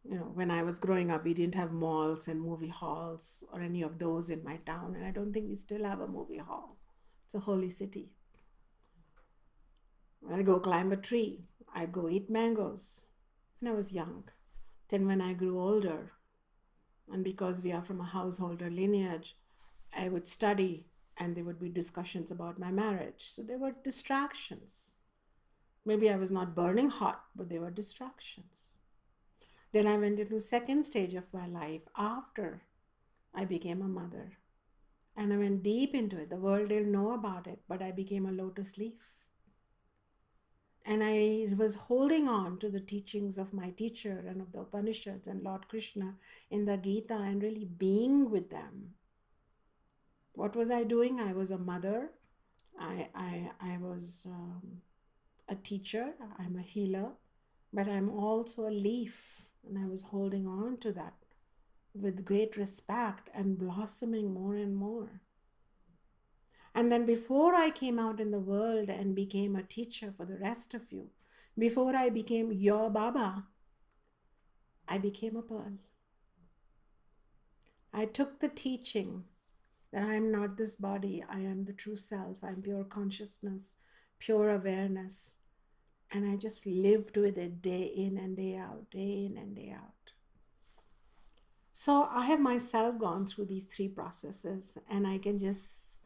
When I was growing up, we didn't have malls and movie halls or any of those in my town. And I don't think we still have a movie hall. It's a holy city. I'd go climb a tree. I'd go eat mangoes when I was young. Then when I grew older, and because we are from a householder lineage, I would study and there would be discussions about my marriage. So there were distractions. Maybe I was not burning hot, but there were distractions. Then I went into the second stage of my life after I became a mother. And I went deep into it. The world didn't know about it, but I became a lotus leaf. And I was holding on to the teachings of my teacher and of the Upanishads and Lord Krishna in the Gita and really being with them. What was I doing? I was a mother. I was a teacher. I'm a healer. But I'm also a leaf. And I was holding on to that with great respect and blossoming more and more. And then before I came out in the world and became a teacher for the rest of you, before I became your Baba, I became a pearl. I took the teaching that I am not this body, I am the true self, I am pure consciousness, pure awareness. And I just lived with it day in and day out, day in and day out. So I have myself gone through these three processes, and I can just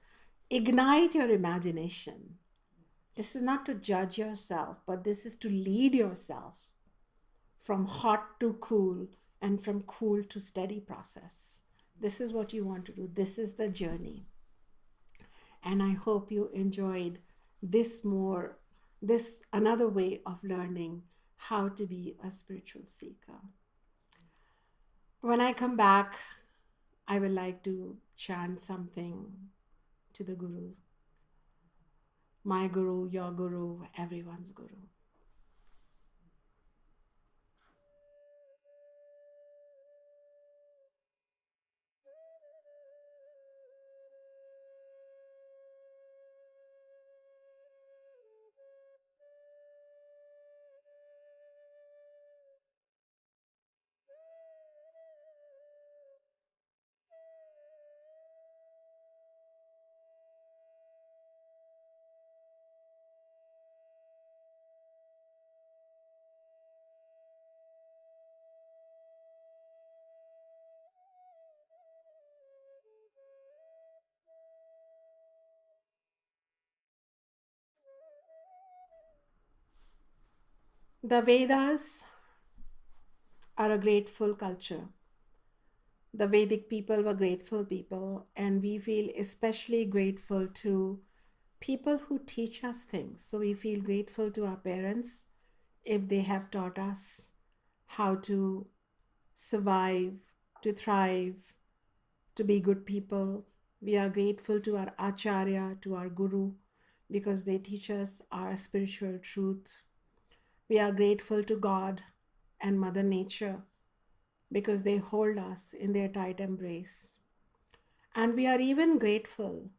ignite your imagination. This is not to judge yourself, but this is to lead yourself from hot to cool and from cool to steady process. This is what you want to do. This is the journey. And I hope you enjoyed this another way of learning how to be a spiritual seeker. When I come back, I would like to chant something to the Guru. My Guru, your Guru, everyone's Guru. The Vedas are a grateful culture. The Vedic people were grateful people, and we feel especially grateful to people who teach us things. So we feel grateful to our parents if they have taught us how to survive, to thrive, to be good people. We are grateful to our Acharya, to our Guru, because they teach us our spiritual truth. We are grateful to God and Mother Nature because they hold us in their tight embrace. And we are even grateful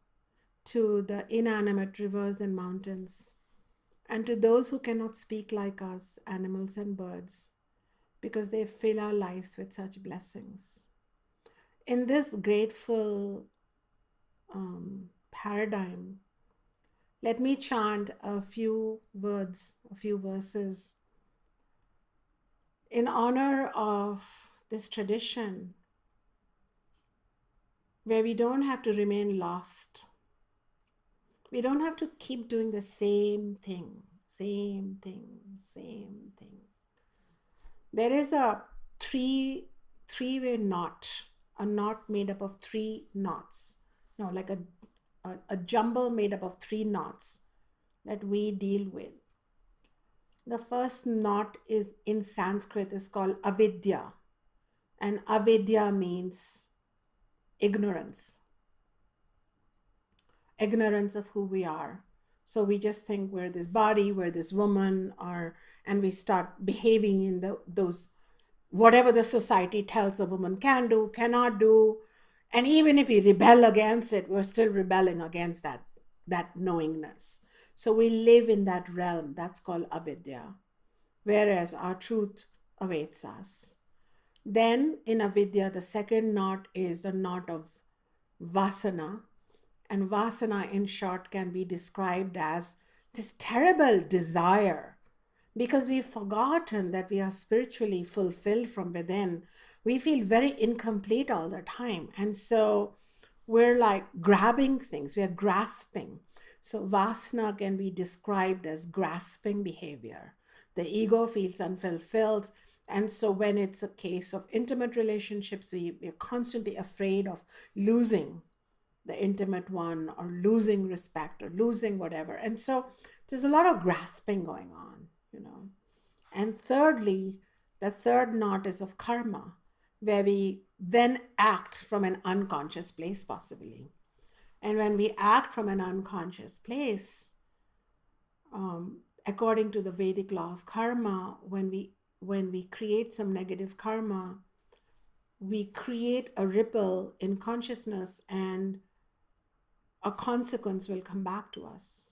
to the inanimate rivers and mountains, and to those who cannot speak like us, animals and birds, because they fill our lives with such blessings. In this grateful paradigm, let me chant a few words, a few verses in honor of this tradition where we don't have to remain lost. We don't have to keep doing the same thing, same thing, same thing. There is a three-way knot, a knot made up of three knots. No, like a jumble made up of three knots that we deal with. The first knot is in Sanskrit is called avidya, and avidya means ignorance of who we are. So we just think we're this body, we're this woman, and we start behaving in those whatever the society tells a woman can do, cannot do. And even if we rebel against it, we're still rebelling against that knowingness. So we live in that realm. That's called avidya, whereas our truth awaits us. Then in avidya, the second knot is the knot of vasana. And vasana, in short, can be described as this terrible desire. Because we've forgotten that we are spiritually fulfilled from within, we feel very incomplete all the time. And so we're like grabbing things, we are grasping. So vasana can be described as grasping behavior. The ego feels unfulfilled. And so when it's a case of intimate relationships, we're constantly afraid of losing the intimate one, or losing respect, or losing whatever. And so there's a lot of grasping going on, you know. And thirdly, the third knot is of karma, where we then act from an unconscious place, possibly. And when we act from an unconscious place, according to the Vedic law of karma, when we create some negative karma, we create a ripple in consciousness, and a consequence will come back to us.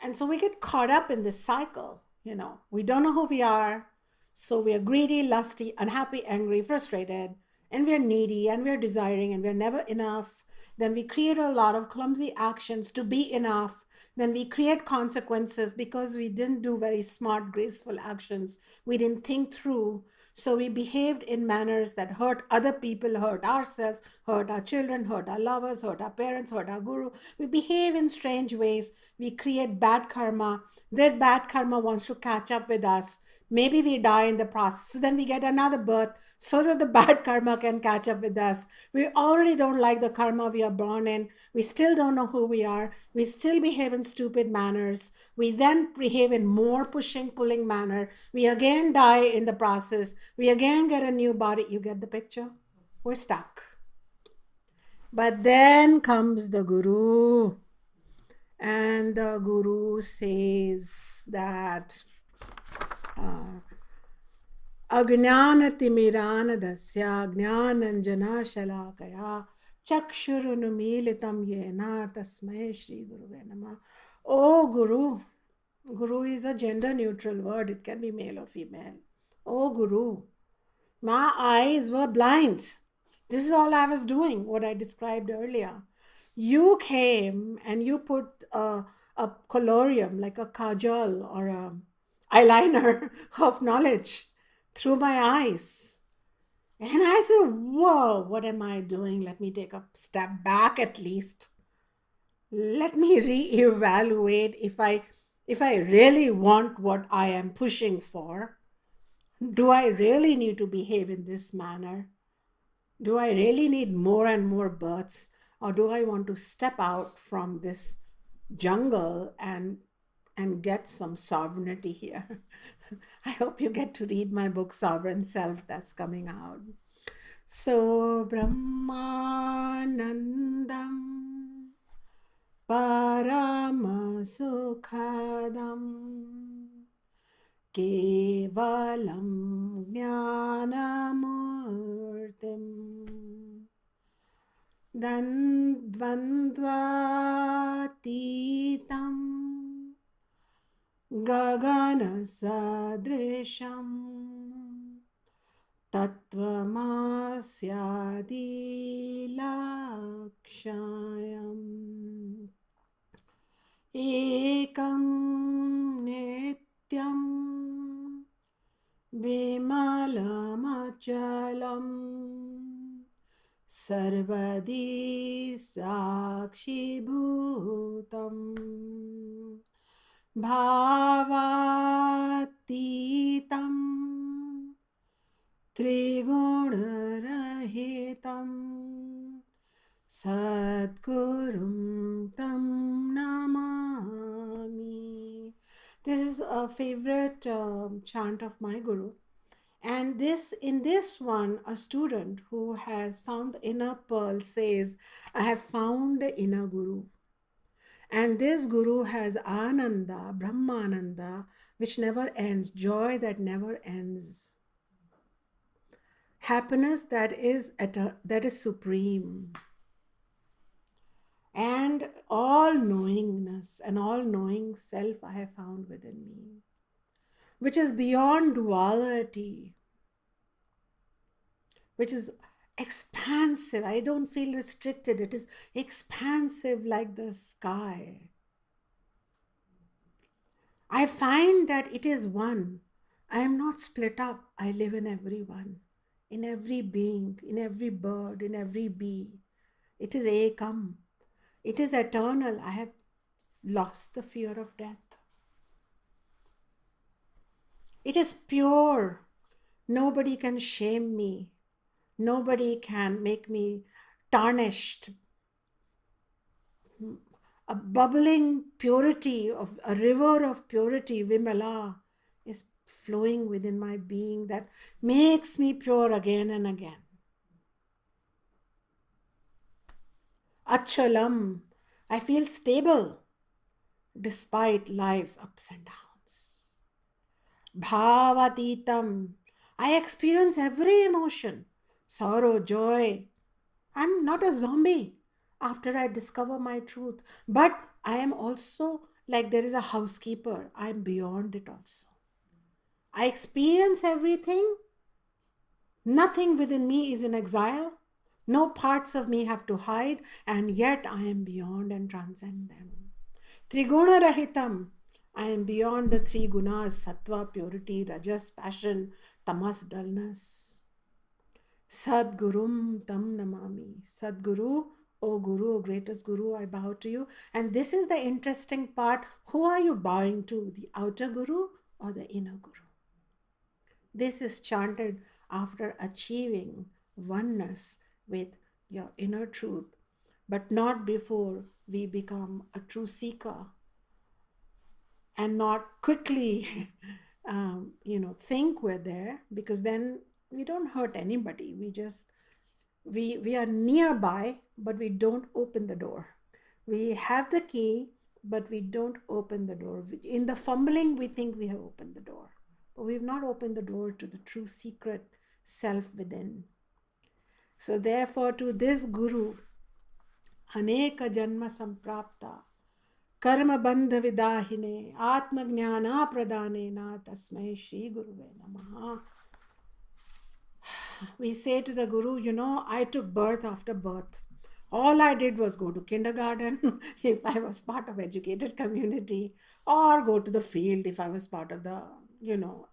And so we get caught up in this cycle, you know. We don't know who we are, so we are greedy, lusty, unhappy, angry, frustrated, and we're needy, and we're desiring, and we're never enough. Then we create a lot of clumsy actions to be enough. Then we create consequences because we didn't do very smart, graceful actions. We didn't think through. So we behaved in manners that hurt other people, hurt ourselves, hurt our children, hurt our lovers, hurt our parents, hurt our guru. We behave in strange ways. We create bad karma. That bad karma wants to catch up with us. Maybe we die in the process. So then we get another birth so that the bad karma can catch up with us. We already don't like the karma we are born in. We still don't know who we are. We still behave in stupid manners. We then behave in more pushing, pulling manner. We again die in the process. We again get a new body. You get the picture? We're stuck. But then comes the Guru, and the Guru says that Ajnanatimiranadasya jnananjana shalakaya chakshurunumilitam yena tasmai Shri Guruve Namah. Oh Guru, Guru is a gender neutral word, it can be male or female. Oh Guru, my eyes were blind. This is all I was doing, what I described earlier. You came and you put a colorium, like a kajal or a eyeliner of knowledge through my eyes. And I said, whoa, what am I doing? Let me take a step back at least. Let me reevaluate if I really want what I am pushing for. Do I really need to behave in this manner? Do I really need more and more births? Or do I want to step out from this jungle and get some sovereignty here? I hope you get to read my book, Sovereign Self, that's coming out. So, Brahmanandam Paramasukhadam Kevalam Jnanamurtim Dandvandvatitam Gagana Sadrisham Tattvamasyadi Lakshayam Ekam Nityam Vimalamachalam Sarvadi Sakshi Bhutam Bhavatitam Trigunarahitam Sadgurum Tam Namami. This is a favorite chant of my Guru. And in this one, a student who has found the inner pearl says, I have found the inner Guru. And this Guru has Ananda, Brahmananda, which never ends, joy that never ends, happiness that is supreme, and all knowingness and all knowing self I have found within me, which is beyond duality, which is expansive. I don't feel restricted. It is expansive like the sky. I find that it is one. I am not split up. I live in everyone, in every being, in every bird, in every bee. It is ekam. It is eternal. I have lost the fear of death. It is pure. Nobody can shame me. Nobody can make me tarnished. A bubbling purity of a river of purity, Vimala, is flowing within my being that makes me pure again and again. Achalam, I feel stable despite life's ups and downs. Bhavatitam, I experience every emotion, sorrow, joy. I'm not a zombie after I discover my truth, but I am also like there is a housekeeper. I'm beyond it also. I experience everything. Nothing within me is in exile. No parts of me have to hide, and yet I am beyond and transcend them. Triguna Rahitam, I am beyond the three gunas, sattva, purity, rajas, passion, tamas, dullness. Sadgurum tam namami. Sadguru, O Guru, O greatest Guru, I bow to you. And this is the interesting part. Who are you bowing to? The outer Guru or the inner Guru? This is chanted after achieving oneness with your inner truth, but not before we become a true seeker, and not quickly think we're there, because then we don't hurt anybody. We just We are nearby, but we don't open the door. We have the key, but we don't open the door. In the fumbling, we think we have opened the door, but we've not opened the door to the true secret self within. So therefore, to this Guru, अनेक जन्म संप्राप्ता कर्म बंध विदाहिने आत्मज्ञाना प्रदानेन तस्मै श्री गुरुवे नमः. We say to the Guru, I took birth after birth. All I did was go to kindergarten if I was part of educated community, or go to the field if I was part of the,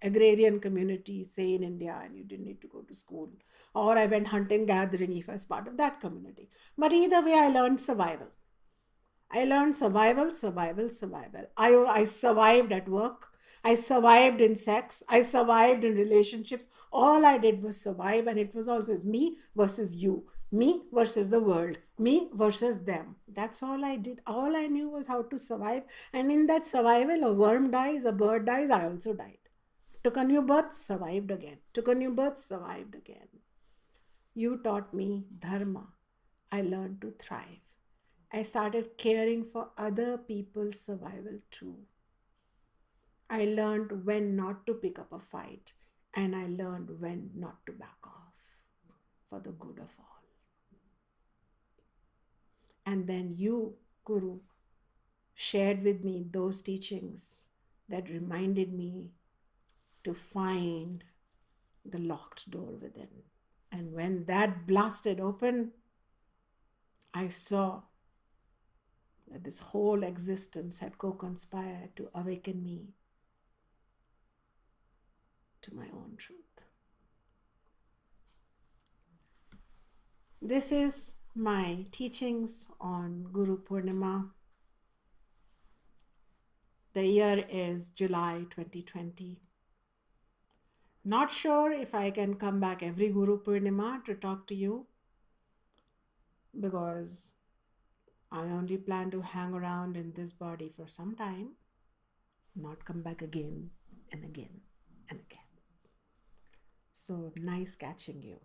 agrarian community, say in India, and you didn't need to go to school. Or I went hunting, gathering if I was part of that community. But either way, I learned survival. I learned survival, survival, survival. I survived at work. I survived in sex. I survived in relationships. All I did was survive, and it was always me versus you, me versus the world, me versus them. That's all I did. All I knew was how to survive. And in that survival, a worm dies, a bird dies, I also died. Took a new birth, survived again. Took a new birth, survived again. You taught me dharma. I learned to thrive. I started caring for other people's survival too. I learned when not to pick up a fight, and I learned when not to back off for the good of all. And then you, Guru, shared with me those teachings that reminded me to find the locked door within. And when that blasted open, I saw that this whole existence had co-conspired to awaken me to my own truth. This is my teachings on Guru Purnima. The year is July 2020. Not sure if I can come back every Guru Purnima to talk to you, because I only plan to hang around in this body for some time, not come back again and again and again. So nice catching you.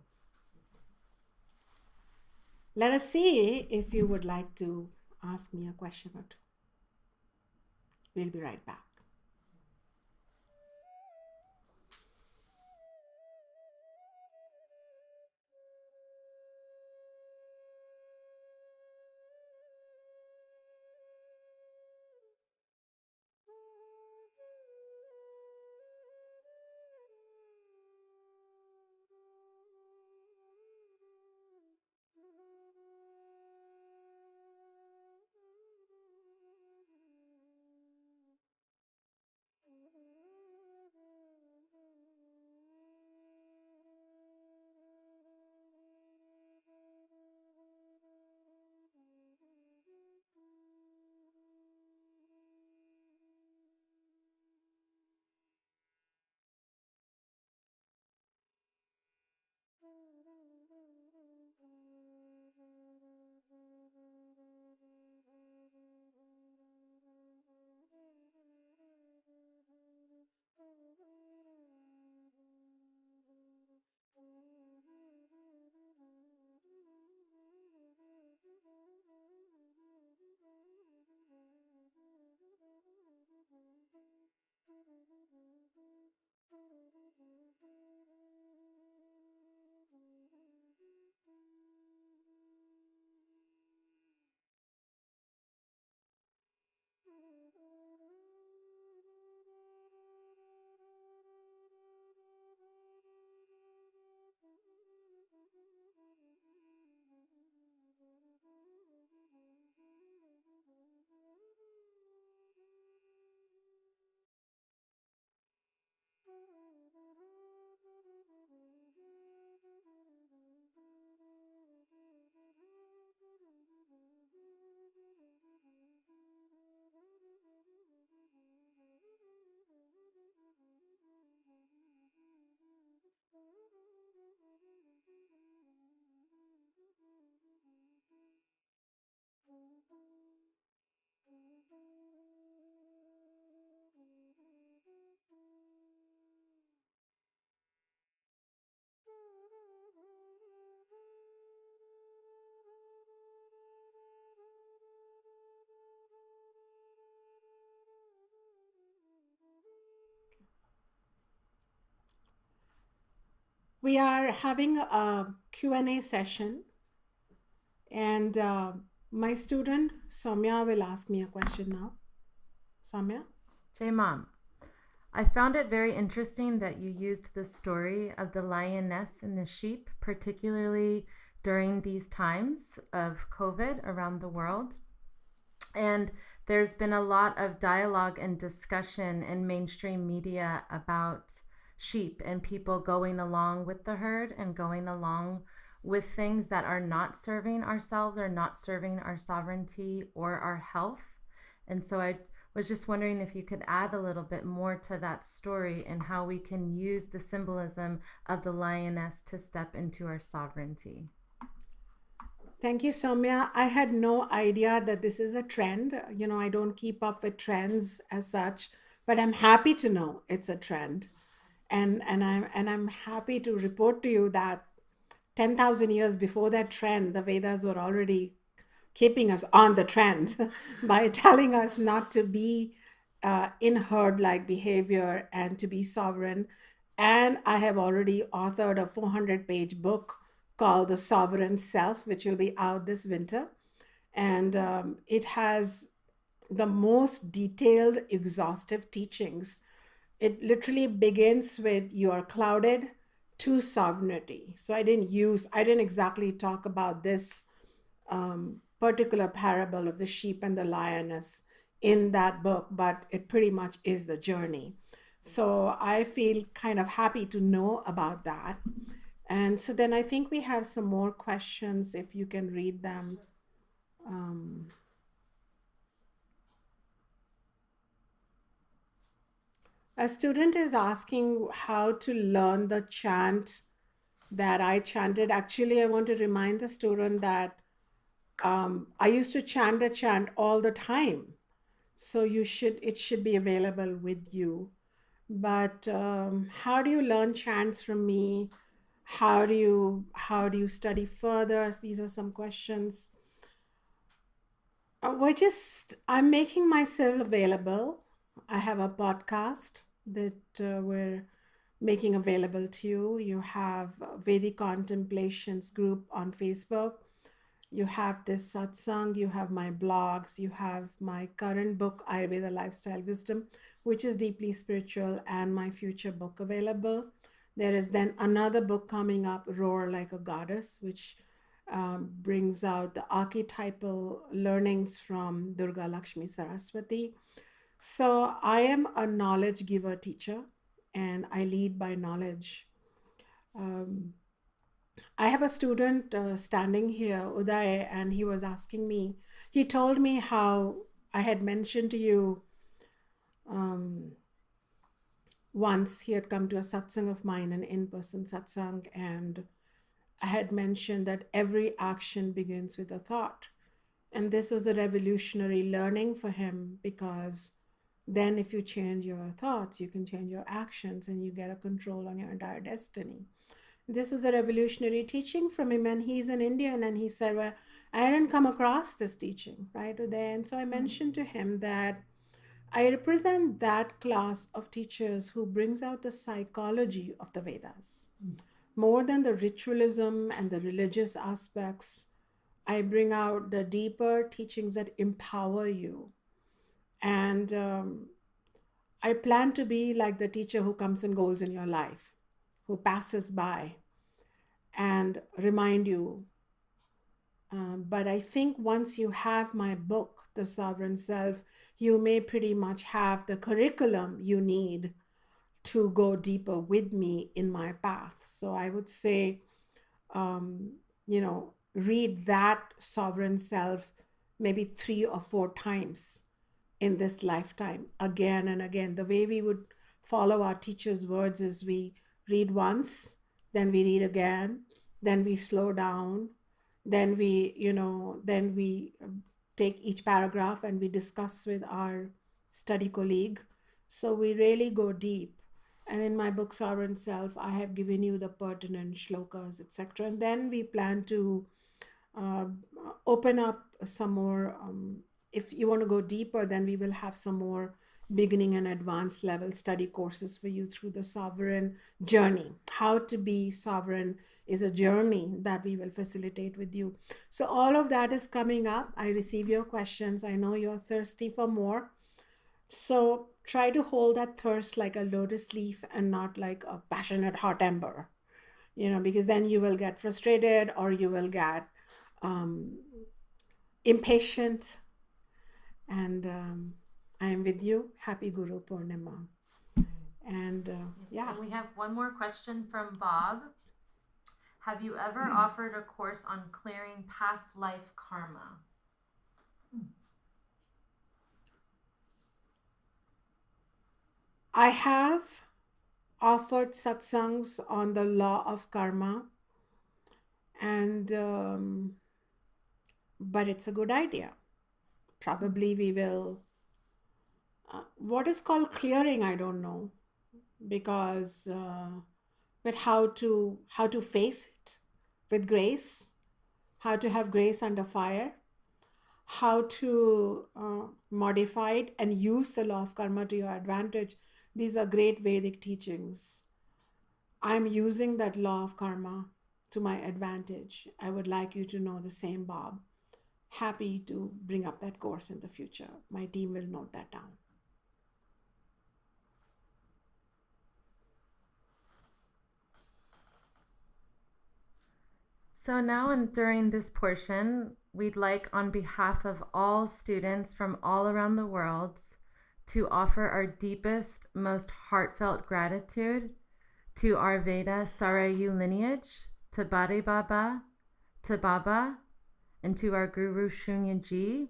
Let us see if you would like to ask me a question or two. We'll be right back. We are having a Q&A session, and my student Soumya will ask me a question now. Soumya? Jay Mom, I found it very interesting that you used the story of the lioness and the sheep, particularly during these times of COVID around the world. And there's been a lot of dialogue and discussion in mainstream media about sheep and people going along with the herd and going along with things that are not serving ourselves or not serving our sovereignty or our health. And so I was just wondering if you could add a little bit more to that story and how we can use the symbolism of the lioness to step into our sovereignty. Thank you, Soumya. I had no idea that this is a trend. I don't keep up with trends as such, but I'm happy to know it's a trend. And I'm happy to report to you that 10,000 years before that trend, the Vedas were already keeping us on the trend by telling us not to be in herd-like behavior and to be sovereign. And I have already authored a 400-page book called The Sovereign Self, which will be out this winter. And it has the most detailed, exhaustive teachings. It literally begins with you are clouded to sovereignty. So I didn't exactly talk about this particular parable of the sheep and the lioness in that book, but it pretty much is the journey. So I feel kind of happy to know about that. And so then I think we have some more questions if you can read them. A student is asking how to learn the chant that I chanted. Actually, I want to remind the student that I used to chant a chant all the time. So it should be available with you. But how do you learn chants from me? How do you study further? These are some questions. I'm making myself available. I have a podcast that we're making available to you. You have Vedic Contemplations group on Facebook. You have this Satsang, you have my blogs, you have my current book, Ayurveda Lifestyle Wisdom, which is deeply spiritual, and my future book available. There is then another book coming up, Roar Like a Goddess, which brings out the archetypal learnings from Durga Lakshmi Saraswati. So I am a knowledge giver teacher, and I lead by knowledge. I have a student standing here, Uday, and he was asking me, he told me how I had mentioned to you once he had come to a satsang of mine, an in-person satsang, and I had mentioned that every action begins with a thought. And this was a revolutionary learning for him, because then if you change your thoughts, you can change your actions and you get a control on your entire destiny. This was a revolutionary teaching from him, and he's an Indian, and he said, well, I hadn't come across this teaching, right? And so I mentioned to him that I represent that class of teachers who brings out the psychology of the Vedas. More than the ritualism and the religious aspects, I bring out the deeper teachings that empower you. And I plan to be like the teacher who comes and goes in your life, who passes by and remind you. But I think once you have my book, The Sovereign Self, you may pretty much have the curriculum you need to go deeper with me in my path. So I would say, read that Sovereign Self maybe 3 or 4 times in this lifetime, again and again. The way we would follow our teacher's words is we read once, then we read again, then we slow down, then we take each paragraph and we discuss with our study colleague. So we really go deep. And in my book Sovereign Self, I have given you the pertinent shlokas, etc. And then we plan to open up some more. If you want to go deeper, then we will have some more beginning and advanced level study courses for you through the sovereign journey. How to be sovereign is a journey that we will facilitate with you. So all of that is coming up. I receive your questions. I know you're thirsty for more. So try to hold that thirst like a lotus leaf and not like a passionate hot ember, because then you will get frustrated or you will get impatient. And I am with you. Happy Guru Purnima. And yeah. And we have one more question from Bob. Have you ever offered a course on clearing past life karma? I have offered satsangs on the law of karma, and but it's a good idea. Probably we will. What is called clearing, I don't know, because but how to face it with grace, how to have grace under fire, how to modify it and use the law of karma to your advantage. These are great Vedic teachings. I'm using that law of karma to my advantage. I would like you to know the same, Bob. Happy to bring up that course in the future. My team will note that down. So now and during this portion, we'd like on behalf of all students from all around the world to offer our deepest, most heartfelt gratitude to our Veda Sarayu lineage, to Bade Baba, to Baba, and to our Guru Shunya Ji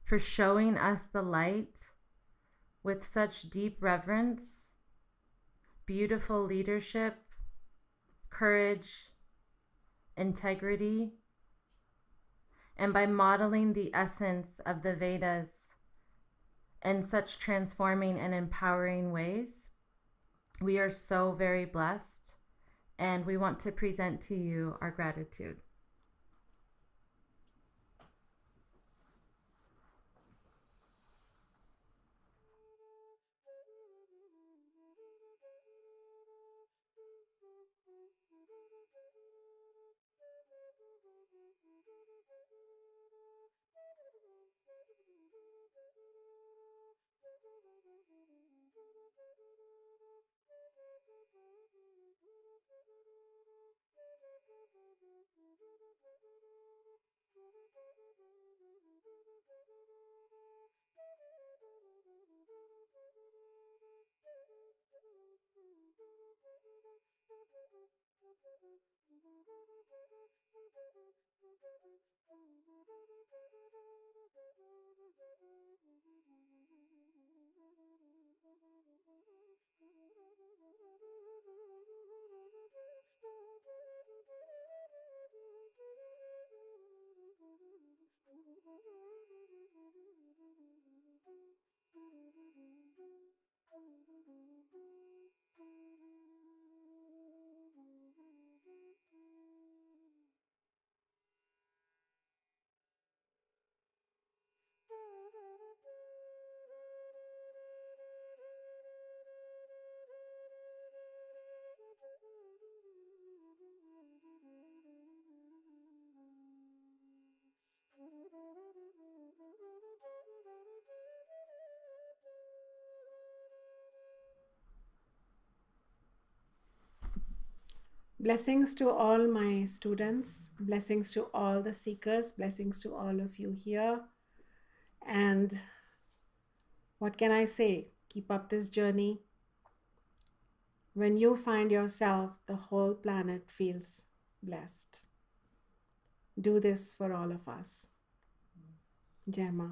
for showing us the light with such deep reverence, beautiful leadership, courage, integrity, and by modeling the essence of the Vedas in such transforming and empowering ways. We are so very blessed, and we want to present to you our gratitude. Blessings to all my students, blessings to all the seekers, blessings to all of you here. And what can I say? Keep up this journey. When you find yourself, the whole planet feels blessed. Do this for all of us. Jai Ma.